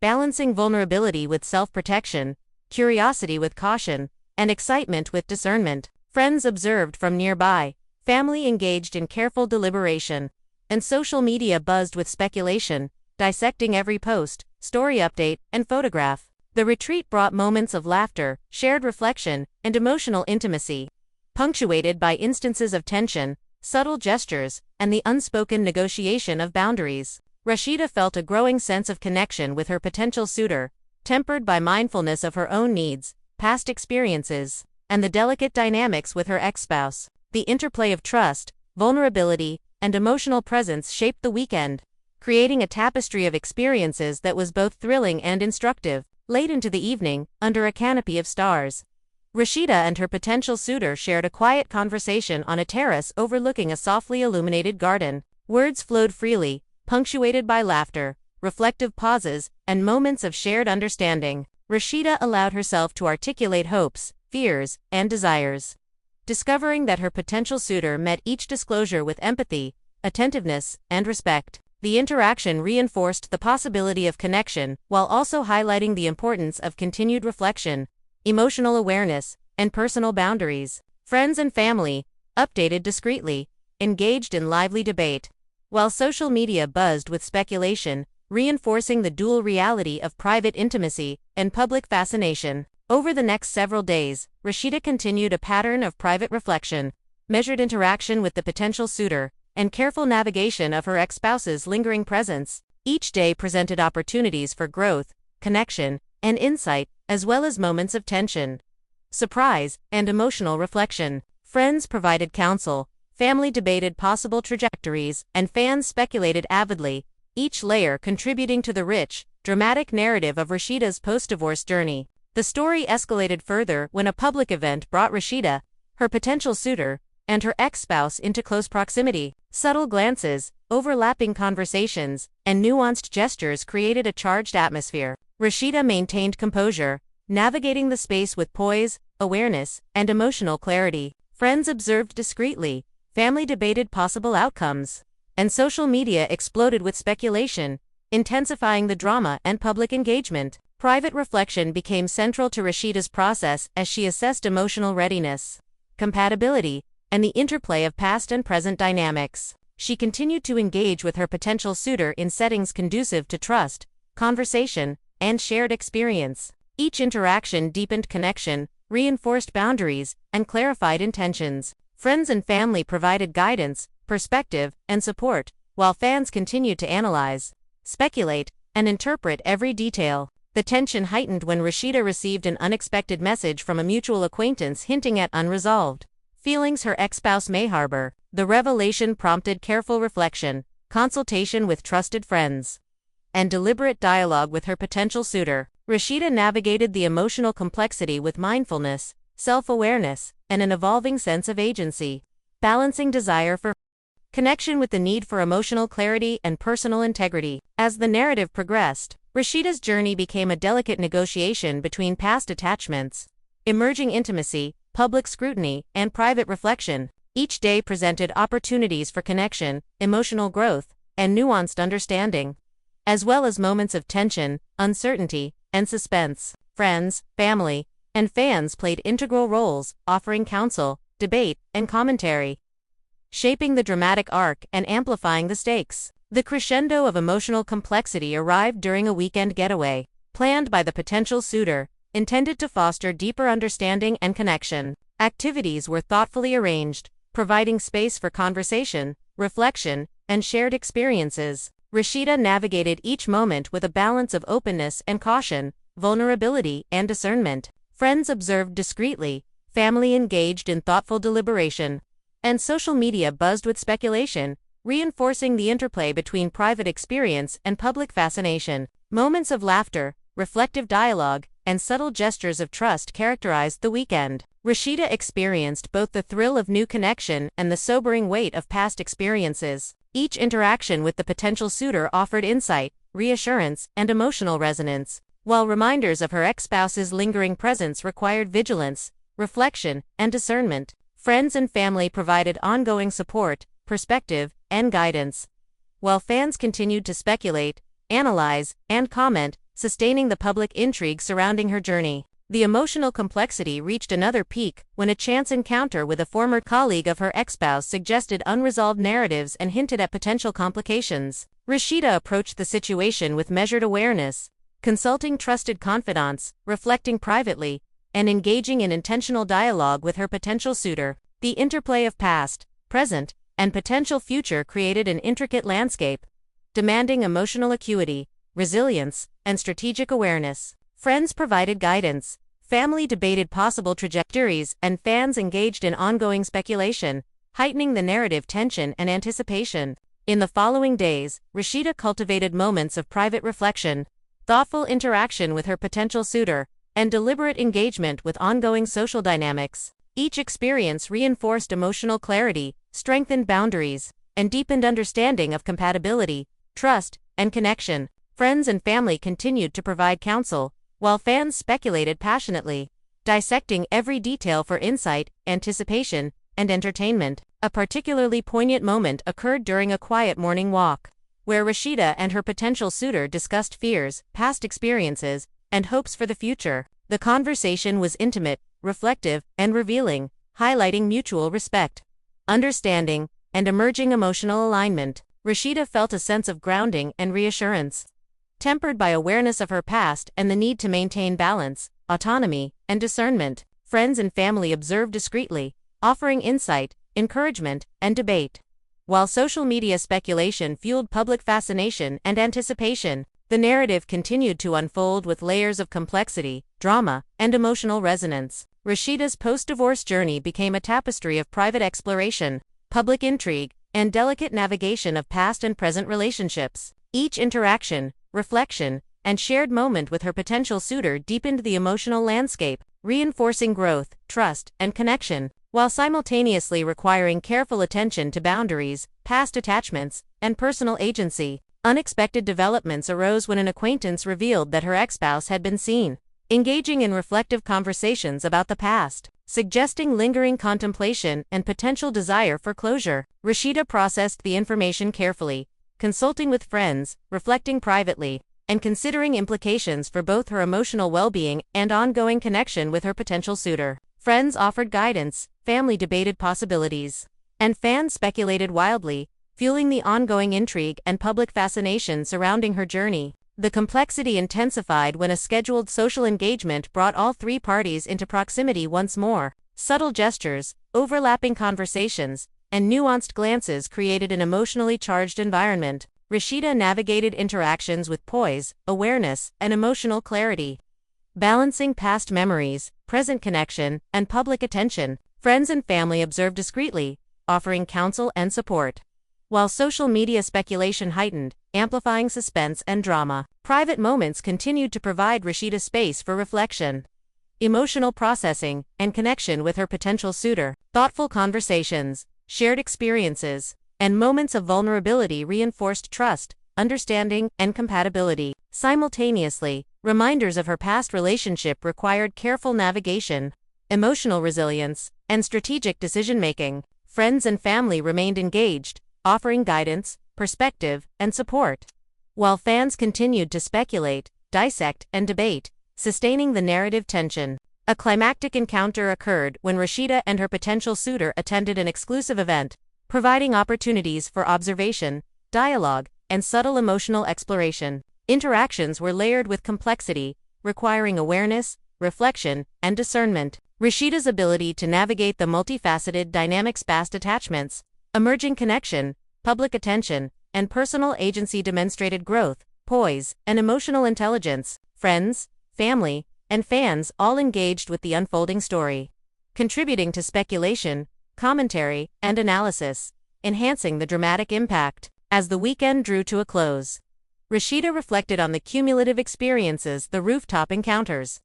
balancing vulnerability with self-protection, curiosity with caution, and excitement with discernment. Friends observed from nearby, family engaged in careful deliberation, and social media buzzed with speculation, dissecting every post, story update, and photograph. The retreat brought moments of laughter, shared reflection, and emotional intimacy, punctuated by instances of tension, subtle gestures, and the unspoken negotiation of boundaries. Rasheeda felt a growing sense of connection with her potential suitor, tempered by mindfulness of her own needs, past experiences, and the delicate dynamics with her ex-spouse. The interplay of trust, vulnerability, and emotional presence shaped the weekend, creating a tapestry of experiences that was both thrilling and instructive. Late into the evening, under a canopy of stars, Rasheeda and her potential suitor shared a quiet conversation on a terrace overlooking a softly illuminated garden. Words flowed freely, punctuated by laughter, reflective pauses, and moments of shared understanding. Rasheeda allowed herself to articulate hopes, fears, and desires, discovering that her potential suitor met each disclosure with empathy, attentiveness, and respect. The interaction reinforced the possibility of connection while also highlighting the importance of continued reflection, emotional awareness, and personal boundaries. Friends and family, updated discreetly, engaged in lively debate, while social media buzzed with speculation, reinforcing the dual reality of private intimacy and public fascination. Over the next several days, Rasheeda continued a pattern of private reflection, measured interaction with the potential suitor, and careful navigation of her ex-spouse's lingering presence. Each day presented opportunities for growth, connection, and insight, as well as moments of tension, surprise, and emotional reflection. Friends provided counsel, family debated possible trajectories, and fans speculated avidly, each layer contributing to the rich, dramatic narrative of Rasheeda's post-divorce journey. The story escalated further when a public event brought Rasheeda, her potential suitor, and her ex-spouse into close proximity. Subtle glances, overlapping conversations, and nuanced gestures created a charged atmosphere. Rasheeda maintained composure, navigating the space with poise, awareness, and emotional clarity. Friends observed discreetly, family debated possible outcomes, and social media exploded with speculation, intensifying the drama and public engagement. Private reflection became central to Rasheeda's process as she assessed emotional readiness, compatibility, and the interplay of past and present dynamics. She continued to engage with her potential suitor in settings conducive to trust, conversation, and shared experience. Each interaction deepened connection, reinforced boundaries, and clarified intentions. Friends and family provided guidance, perspective, and support, while fans continued to analyze, speculate, and interpret every detail. The tension heightened when Rasheeda received an unexpected message from a mutual acquaintance hinting at unresolved feelings her ex-spouse may harbor. The revelation prompted careful reflection, consultation with trusted friends, and deliberate dialogue with her potential suitor. Rasheeda navigated the emotional complexity with mindfulness, self-awareness, and an evolving sense of agency, balancing desire for connection with the need for emotional clarity and personal integrity. As the narrative progressed, Rasheeda's journey became a delicate negotiation between past attachments, emerging intimacy, public scrutiny, and private reflection. Each day presented opportunities for connection, emotional growth, and nuanced understanding, as well as moments of tension, uncertainty, and suspense. Friends, family, and fans played integral roles, offering counsel, debate, and commentary, shaping the dramatic arc and amplifying the stakes. The crescendo of emotional complexity arrived during a weekend getaway, planned by the potential suitor, intended to foster deeper understanding and connection. Activities were thoughtfully arranged, providing space for conversation, reflection, and shared experiences. Rasheeda navigated each moment with a balance of openness and caution, vulnerability and discernment. Friends observed discreetly, family engaged in thoughtful deliberation, and social media buzzed with speculation, reinforcing the interplay between private experience and public fascination. Moments of laughter, reflective dialogue, and subtle gestures of trust characterized the weekend. Rasheeda experienced both the thrill of new connection and the sobering weight of past experiences. Each interaction with the potential suitor offered insight, reassurance, and emotional resonance, while reminders of her ex-spouse's lingering presence required vigilance, reflection, and discernment. Friends and family provided ongoing support, perspective, and guidance, while fans continued to speculate, analyze, and comment, sustaining the public intrigue surrounding her journey. The emotional complexity reached another peak when a chance encounter with a former colleague of her ex-spouse suggested unresolved narratives and hinted at potential complications. Rasheeda approached the situation with measured awareness, consulting trusted confidants, reflecting privately, and engaging in intentional dialogue with her potential suitor. The interplay of past, present, and potential future created an intricate landscape, demanding emotional acuity, resilience, and strategic awareness. Friends provided guidance, family debated possible trajectories, and fans engaged in ongoing speculation, heightening the narrative tension and anticipation. In the following days, Rasheeda cultivated moments of private reflection, thoughtful interaction with her potential suitor, and deliberate engagement with ongoing social dynamics. Each experience reinforced emotional clarity, strengthened boundaries, and deepened understanding of compatibility, trust, and connection. Friends and family continued to provide counsel, while fans speculated passionately, dissecting every detail for insight, anticipation, and entertainment. A particularly poignant moment occurred during a quiet morning walk, where Rasheeda and her potential suitor discussed fears, past experiences, and hopes for the future. The conversation was intimate, reflective, and revealing, highlighting mutual respect, understanding, and emerging emotional alignment. Rasheeda felt a sense of grounding and reassurance, tempered by awareness of her past and the need to maintain balance, autonomy, and discernment. Friends and family observed discreetly, offering insight, encouragement, and debate, while social media speculation fueled public fascination and anticipation. The narrative continued to unfold with layers of complexity, drama, and emotional resonance. Rasheeda's post-divorce journey became a tapestry of private exploration, public intrigue, and delicate navigation of past and present relationships. Each interaction, reflection, and shared moment with her potential suitor deepened the emotional landscape, reinforcing growth, trust, and connection, while simultaneously requiring careful attention to boundaries, past attachments, and personal agency. Unexpected developments arose when an acquaintance revealed that her ex-spouse had been seen engaging in reflective conversations about the past, suggesting lingering contemplation and potential desire for closure. Rasheeda processed the information carefully, consulting with friends, reflecting privately, and considering implications for both her emotional well-being and ongoing connection with her potential suitor. Friends offered guidance, family debated possibilities, and fans speculated wildly, fueling the ongoing intrigue and public fascination surrounding her journey. The complexity intensified when a scheduled social engagement brought all three parties into proximity once more. Subtle gestures, overlapping conversations, and nuanced glances created an emotionally charged environment. Rasheeda navigated interactions with poise, awareness, and emotional clarity, balancing past memories, present connection, and public attention. Friends and family observed discreetly, offering counsel and support, while social media speculation heightened, amplifying suspense and drama. Private moments continued to provide Rasheeda space for reflection, emotional processing, and connection with her potential suitor. Thoughtful conversations, shared experiences, and moments of vulnerability reinforced trust, understanding, and compatibility. Simultaneously, reminders of her past relationship required careful navigation, emotional resilience, and strategic decision-making. Friends and family remained engaged, offering guidance, perspective, and support, while fans continued to speculate, dissect, and debate, sustaining the narrative tension. A climactic encounter occurred when Rasheeda and her potential suitor attended an exclusive event, providing opportunities for observation, dialogue, and subtle emotional exploration. Interactions were layered with complexity, requiring awareness, reflection, and discernment. Rasheeda's ability to navigate the multifaceted dynamics past attachments, emerging connection, public attention, and personal agency demonstrated growth, poise, and emotional intelligence. Friends, family, and fans all engaged with the unfolding story, contributing to speculation, commentary, and analysis, enhancing the dramatic impact. As the weekend drew to a close, Rasheeda reflected on the cumulative experiences: the rooftop encounters,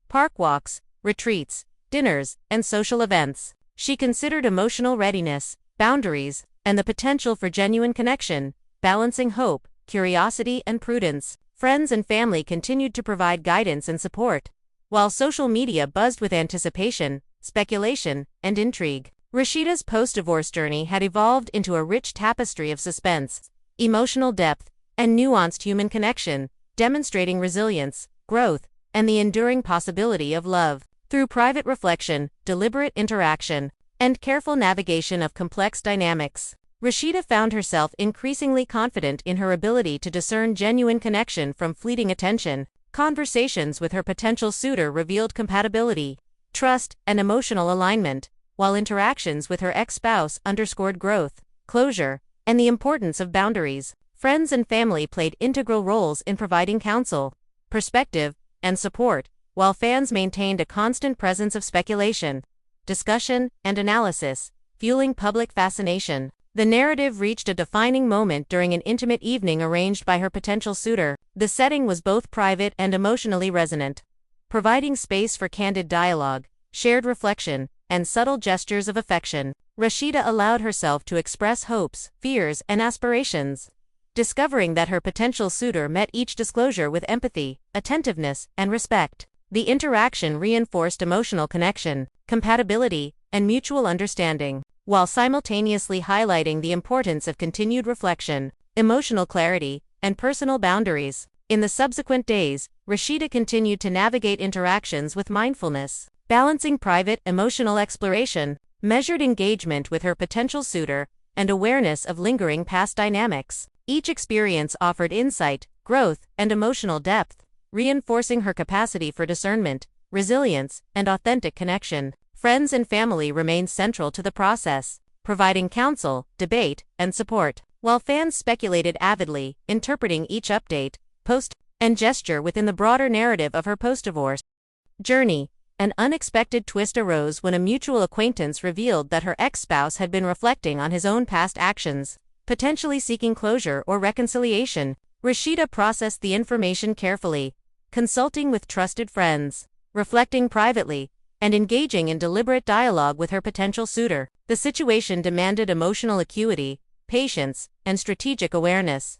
park walks, retreats, dinners, and social events. She considered emotional readiness, boundaries, and the potential for genuine connection, balancing hope, curiosity, and prudence. Friends and family continued to provide guidance and support, while social media buzzed with anticipation, speculation, and intrigue. Rasheeda's post-divorce journey had evolved into a rich tapestry of suspense, emotional depth, and nuanced human connection, demonstrating resilience, growth, and the enduring possibility of love. Through private reflection, deliberate interaction, and careful navigation of complex dynamics, Rasheeda found herself increasingly confident in her ability to discern genuine connection from fleeting attention. Conversations with her potential suitor revealed compatibility, trust, and emotional alignment, while interactions with her ex-spouse underscored growth, closure, and the importance of boundaries. Friends and family played integral roles in providing counsel, perspective, and support, while fans maintained a constant presence of speculation, discussion, and analysis, fueling public fascination. The narrative reached a defining moment during an intimate evening arranged by her potential suitor. The setting was both private and emotionally resonant, providing space for candid dialogue, shared reflection, and subtle gestures of affection. Rasheeda allowed herself to express hopes, fears, and aspirations, discovering that her potential suitor met each disclosure with empathy, attentiveness, and respect. The interaction reinforced emotional connection, compatibility, and mutual understanding, while simultaneously highlighting the importance of continued reflection, emotional clarity, and personal boundaries. In the subsequent days, Rasheeda continued to navigate interactions with mindfulness, balancing private, emotional exploration, measured engagement with her potential suitor, and awareness of lingering past dynamics. Each experience offered insight, growth, and emotional depth, reinforcing her capacity for discernment, resilience, and authentic connection. Friends and family remained central to the process, providing counsel, debate, and support, while fans speculated avidly, interpreting each update, post, and gesture within the broader narrative of her post-divorce journey. An unexpected twist arose when a mutual acquaintance revealed that her ex-spouse had been reflecting on his own past actions, potentially seeking closure or reconciliation. Rasheeda processed the information carefully, consulting with trusted friends, reflecting privately, and engaging in deliberate dialogue with her potential suitor. The situation demanded emotional acuity, patience, and strategic awareness.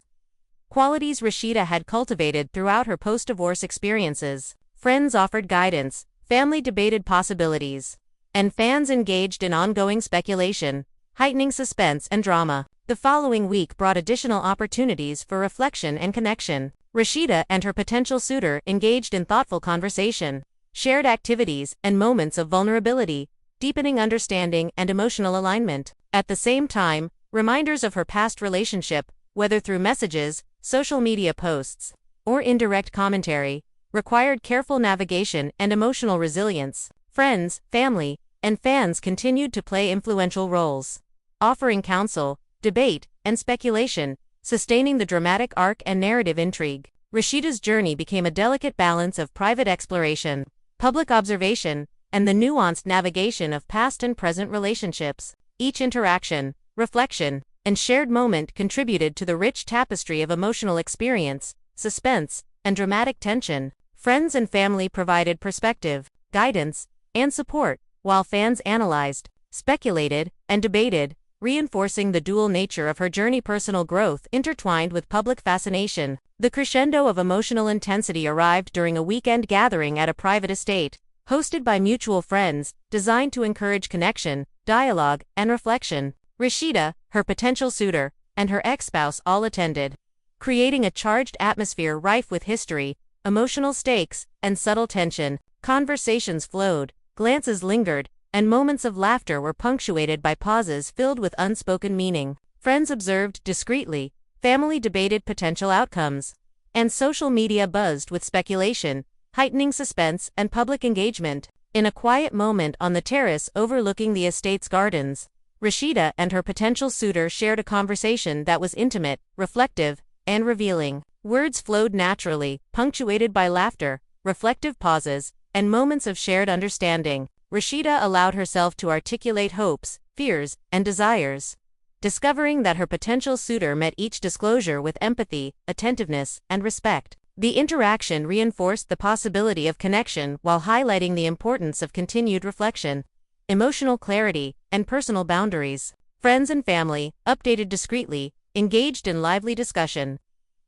Qualities Rasheeda had cultivated throughout her post-divorce experiences. Friends offered guidance, family debated possibilities, and fans engaged in ongoing speculation, heightening suspense and drama. The following week brought additional opportunities for reflection and connection. Rasheeda and her potential suitor engaged in thoughtful conversation, shared activities and moments of vulnerability, deepening understanding and emotional alignment. At the same time, reminders of her past relationship, whether through messages, social media posts, or indirect commentary, required careful navigation and emotional resilience. Friends, family, and fans continued to play influential roles, offering counsel, debate, and speculation, sustaining the dramatic arc and narrative intrigue. Rasheeda's journey became a delicate balance of private exploration, public observation, and the nuanced navigation of past and present relationships. Each interaction, reflection, and shared moment contributed to the rich tapestry of emotional experience, suspense, and dramatic tension. Friends and family provided perspective, guidance, and support, while fans analyzed, speculated, and debated, reinforcing the dual nature of her journey. Personal growth intertwined with public fascination. The crescendo of emotional intensity arrived during a weekend gathering at a private estate, hosted by mutual friends, designed to encourage connection, dialogue, and reflection. Rasheeda, her potential suitor, and her ex-spouse all attended, creating a charged atmosphere rife with history, emotional stakes, and subtle tension. Conversations flowed, glances lingered, and moments of laughter were punctuated by pauses filled with unspoken meaning. Friends observed discreetly, family debated potential outcomes, and social media buzzed with speculation, heightening suspense and public engagement. In a quiet moment on the terrace overlooking the estate's gardens, Rasheeda and her potential suitor shared a conversation that was intimate, reflective, and revealing. Words flowed naturally, punctuated by laughter, reflective pauses, and moments of shared understanding. Rasheeda allowed herself to articulate hopes, fears, and desires, discovering that her potential suitor met each disclosure with empathy, attentiveness, and respect. The interaction reinforced the possibility of connection while highlighting the importance of continued reflection, emotional clarity, and personal boundaries. Friends and family, updated discreetly, engaged in lively discussion,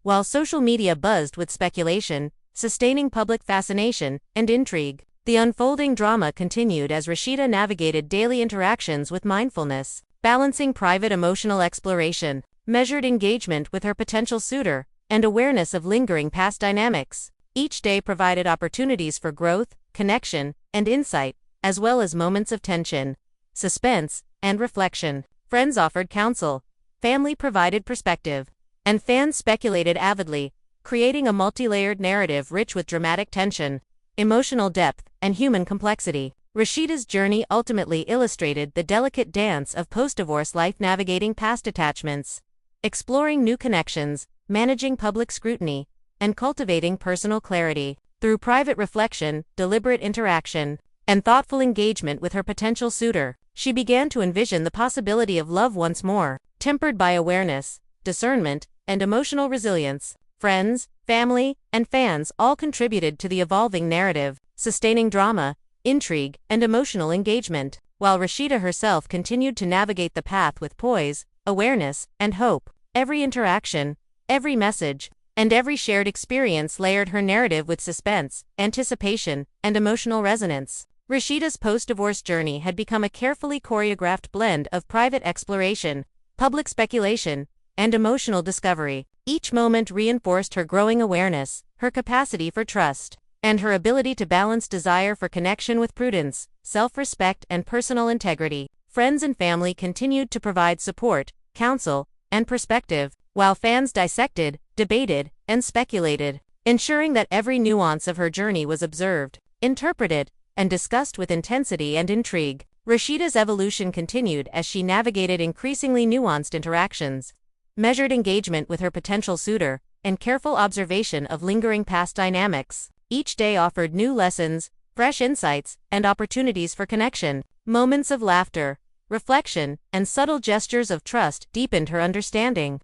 while social media buzzed with speculation, sustaining public fascination and intrigue. The unfolding drama continued as Rasheeda navigated daily interactions with mindfulness, balancing private emotional exploration, measured engagement with her potential suitor, and awareness of lingering past dynamics. Each day provided opportunities for growth, connection, and insight, as well as moments of tension, suspense, and reflection. Friends offered counsel, family provided perspective, and fans speculated avidly, creating a multi-layered narrative rich with dramatic tension, emotional depth, and human complexity. Rasheeda's journey ultimately illustrated the delicate dance of post-divorce life, navigating past attachments, exploring new connections, managing public scrutiny, and cultivating personal clarity. Through private reflection, deliberate interaction, and thoughtful engagement with her potential suitor, she began to envision the possibility of love once more, tempered by awareness, discernment, and emotional resilience. Friends, family, and fans all contributed to the evolving narrative, sustaining drama, intrigue, and emotional engagement, while Rasheeda herself continued to navigate the path with poise, awareness, and hope. Every interaction, every message, and every shared experience layered her narrative with suspense, anticipation, and emotional resonance. Rasheeda's post-divorce journey had become a carefully choreographed blend of private exploration, public speculation, and emotional discovery. Each moment reinforced her growing awareness, her capacity for trust, and her ability to balance desire for connection with prudence, self-respect, and personal integrity. Friends and family continued to provide support, counsel, and perspective, while fans dissected, debated, and speculated, ensuring that every nuance of her journey was observed, interpreted, and discussed with intensity and intrigue. Rasheeda's evolution continued as she navigated increasingly nuanced interactions, measured engagement with her potential suitor, and careful observation of lingering past dynamics. Each day offered new lessons, fresh insights, and opportunities for connection. Moments of laughter, reflection, and subtle gestures of trust deepened her understanding,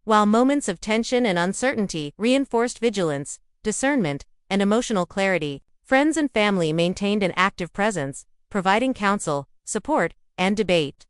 while moments of tension and uncertainty reinforced vigilance, discernment, and emotional clarity. Friends and family maintained an active presence, providing counsel, support, and debate,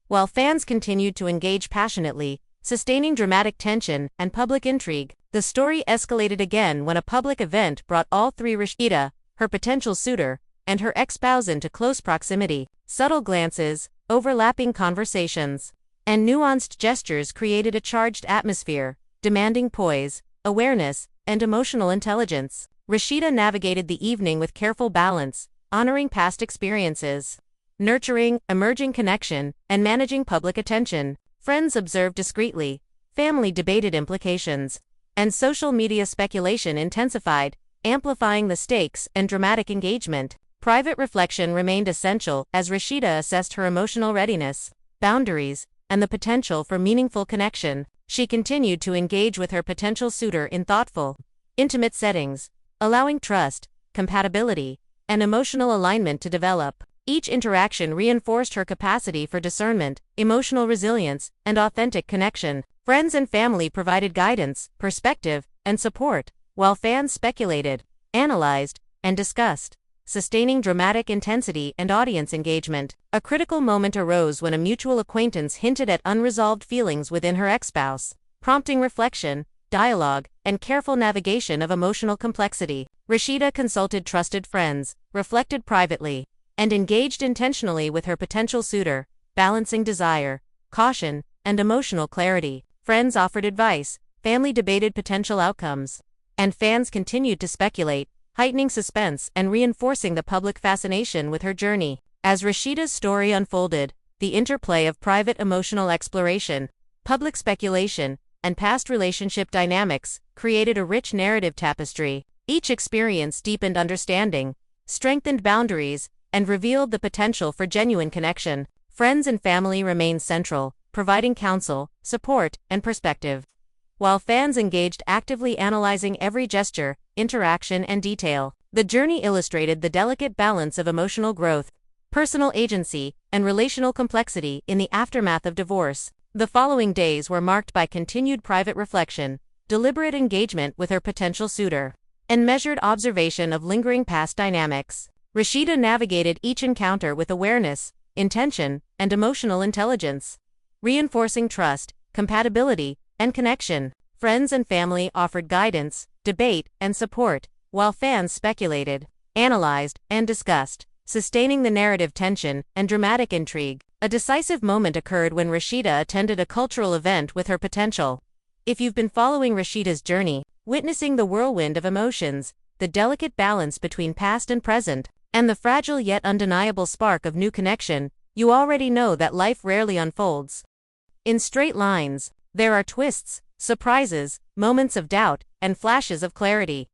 while fans continued to engage passionately, sustaining dramatic tension and public intrigue. The story escalated again when a public event brought all three, Rasheeda, her potential suitor, and her ex-spouse, into close proximity. Subtle glances, overlapping conversations, and nuanced gestures created a charged atmosphere, demanding poise, awareness, and emotional intelligence. Rasheeda navigated the evening with careful balance, honoring past experiences, nurturing emerging connection, and managing public attention. Friends observed discreetly, family debated implications, and social media speculation intensified, amplifying the stakes and dramatic engagement. Private reflection remained essential as Rasheeda assessed her emotional readiness, boundaries, and the potential for meaningful connection. She continued to engage with her potential suitor in thoughtful, intimate settings, allowing trust, compatibility, and emotional alignment to develop. Each interaction reinforced her capacity for discernment, emotional resilience, and authentic connection. Friends and family provided guidance, perspective, and support, while fans speculated, analyzed, and discussed, sustaining dramatic intensity and audience engagement. A critical moment arose when a mutual acquaintance hinted at unresolved feelings within her ex-spouse, prompting reflection, dialogue, and careful navigation of emotional complexity. Rasheeda consulted trusted friends, reflected privately, and engaged intentionally with her potential suitor, balancing desire, caution, and emotional clarity. Friends offered advice, family debated potential outcomes, and fans continued to speculate, heightening suspense and reinforcing the public fascination with her journey. As Rasheeda's story unfolded, the interplay of private emotional exploration, public speculation, and past relationship dynamics created a rich narrative tapestry. Each experience deepened understanding, strengthened boundaries, and revealed the potential for genuine connection. Friends and family remained central, providing counsel, support, and perspective, while fans engaged actively, analyzing every gesture, interaction, and detail. The journey illustrated the delicate balance of emotional growth, personal agency, and relational complexity in the aftermath of divorce. The following days were marked by continued private reflection, deliberate engagement with her potential suitor, and measured observation of lingering past dynamics. Rasheeda navigated each encounter with awareness, intention, and emotional intelligence, reinforcing trust, compatibility, and connection. Friends and family offered guidance, debate, and support, while fans speculated, analyzed, and discussed, sustaining the narrative tension and dramatic intrigue. A decisive moment occurred when Rasheeda attended a cultural event with her potential. If you've been following Rasheeda's journey, witnessing the whirlwind of emotions, the delicate balance between past and present, and the fragile yet undeniable spark of new connection, you already know that life rarely unfolds in straight lines. There are twists, surprises, moments of doubt, and flashes of clarity,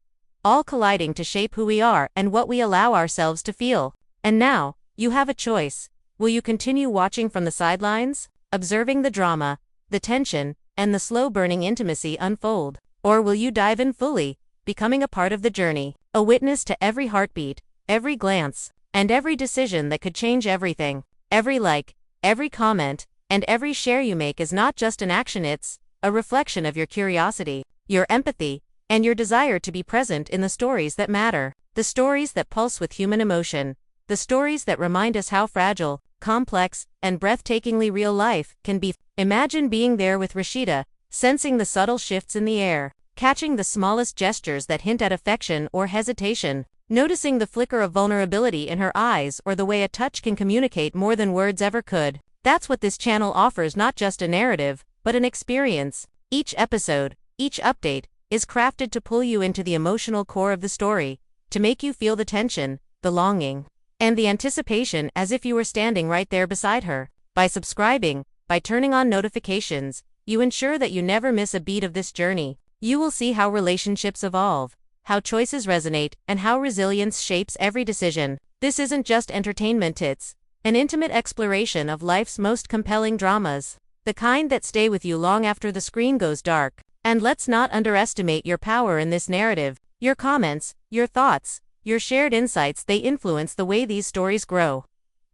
all colliding to shape who we are and what we allow ourselves to feel. And now, you have a choice. Will you continue watching from the sidelines, observing the drama, the tension, and the slow-burning intimacy unfold? Or will you dive in fully, becoming a part of the journey, a witness to every heartbeat, every glance, and every decision that could change everything? Every like, every comment, and every share you make is not just an action, it's a reflection of your curiosity, your empathy, and your desire to be present in the stories that matter, the stories that pulse with human emotion, the stories that remind us how fragile, complex, and breathtakingly real life can be. Imagine being there with Rasheeda, sensing the subtle shifts in the air, catching the smallest gestures that hint at affection or hesitation, noticing the flicker of vulnerability in her eyes or the way a touch can communicate more than words ever could. That's what this channel offers, not just a narrative, but an experience. Each episode, each update, is crafted to pull you into the emotional core of the story, to make you feel the tension, the longing, and the anticipation as if you were standing right there beside her. By subscribing, by turning on notifications, you ensure that you never miss a beat of this journey. You will see how relationships evolve, how choices resonate, and how resilience shapes every decision. This isn't just entertainment, it's an intimate exploration of life's most compelling dramas, the kind that stay with you long after the screen goes dark. And let's not underestimate your power in this narrative. Your comments, your thoughts, your shared insights, they influence the way these stories grow,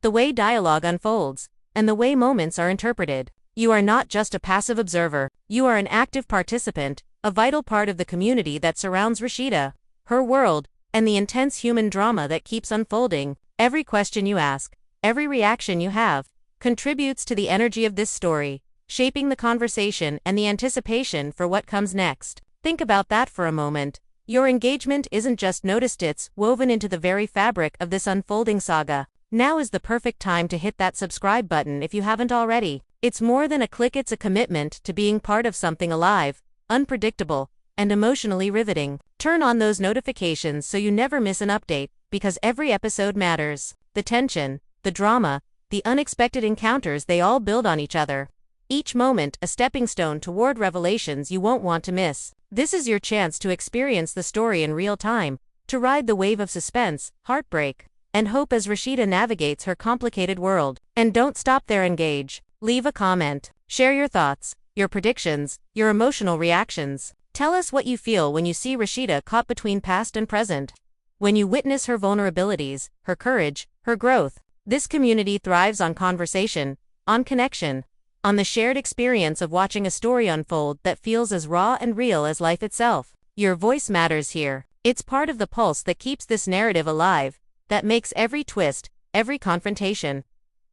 the way dialogue unfolds, and the way moments are interpreted. You are not just a passive observer, you are an active participant, a vital part of the community that surrounds Rasheeda, her world, and the intense human drama that keeps unfolding. Every question you ask, every reaction you have, contributes to the energy of this story, shaping the conversation and the anticipation for what comes next. Think about that for a moment. Your engagement isn't just noticed, it's woven into the very fabric of this unfolding saga. Now is the perfect time to hit that subscribe button if you haven't already. It's more than a click, it's a commitment to being part of something alive, unpredictable, and emotionally riveting. Turn on those notifications so you never miss an update, because every episode matters. The tension, the drama, the unexpected encounters, they all build on each other. Each moment a stepping stone toward revelations you won't want to miss. This is your chance to experience the story in real time, to ride the wave of suspense, heartbreak, and hope as Rasheeda navigates her complicated world. And don't stop there, engage. Leave a comment. Share your thoughts, your predictions, your emotional reactions. Tell us what you feel when you see Rasheeda caught between past and present. When you witness her vulnerabilities, her courage, her growth. This community thrives on conversation, on connection, on the shared experience of watching a story unfold that feels as raw and real as life itself. Your voice matters here. It's part of the pulse that keeps this narrative alive, that makes every twist, every confrontation,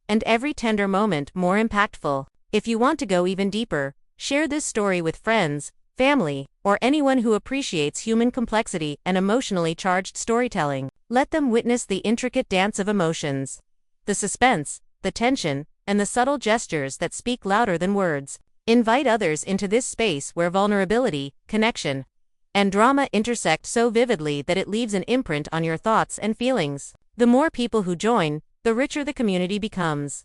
and every tender moment more impactful. If you want to go even deeper, share this story with friends, family, or anyone who appreciates human complexity and emotionally charged storytelling. Let them witness the intricate dance of emotions, the suspense, the tension, and the subtle gestures that speak louder than words. Invite others into this space where vulnerability, connection, and drama intersect so vividly that it leaves an imprint on your thoughts and feelings. The more people who join, the richer the community becomes.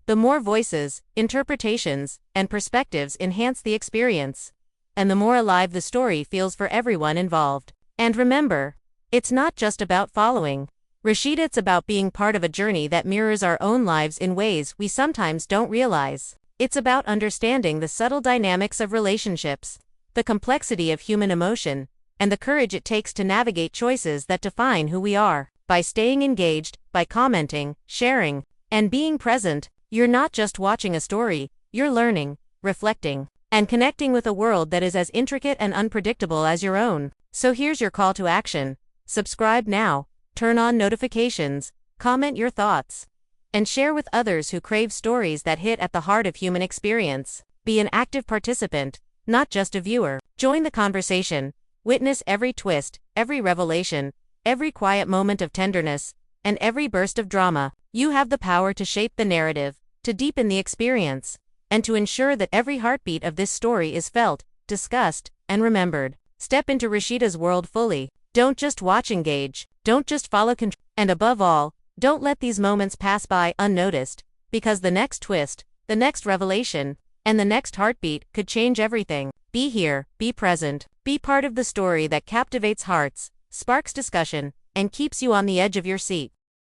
The more voices, interpretations, and perspectives enhance the experience, and the more alive the story feels for everyone involved. And remember, it's not just about following Rasheeda, it's about being part of a journey that mirrors our own lives in ways we sometimes don't realize. It's about understanding the subtle dynamics of relationships, the complexity of human emotion, and the courage it takes to navigate choices that define who we are. By staying engaged, by commenting, sharing, and being present, you're not just watching a story, you're learning, reflecting, and connecting with a world that is as intricate and unpredictable as your own. So here's your call to action. Subscribe now, turn on notifications, comment your thoughts, and share with others who crave stories that hit at the heart of human experience. Be an active participant, not just a viewer. Join the conversation, witness every twist, every revelation, every quiet moment of tenderness, and every burst of drama. You have the power to shape the narrative, to deepen the experience, and to ensure that every heartbeat of this story is felt, discussed, and remembered. Step into Rasheeda's world fully. Don't just watch, engage. Don't just follow, and above all, don't let these moments pass by unnoticed, because the next twist, the next revelation, and the next heartbeat could change everything. Be here, be present, be part of the story that captivates hearts, sparks discussion, and keeps you on the edge of your seat.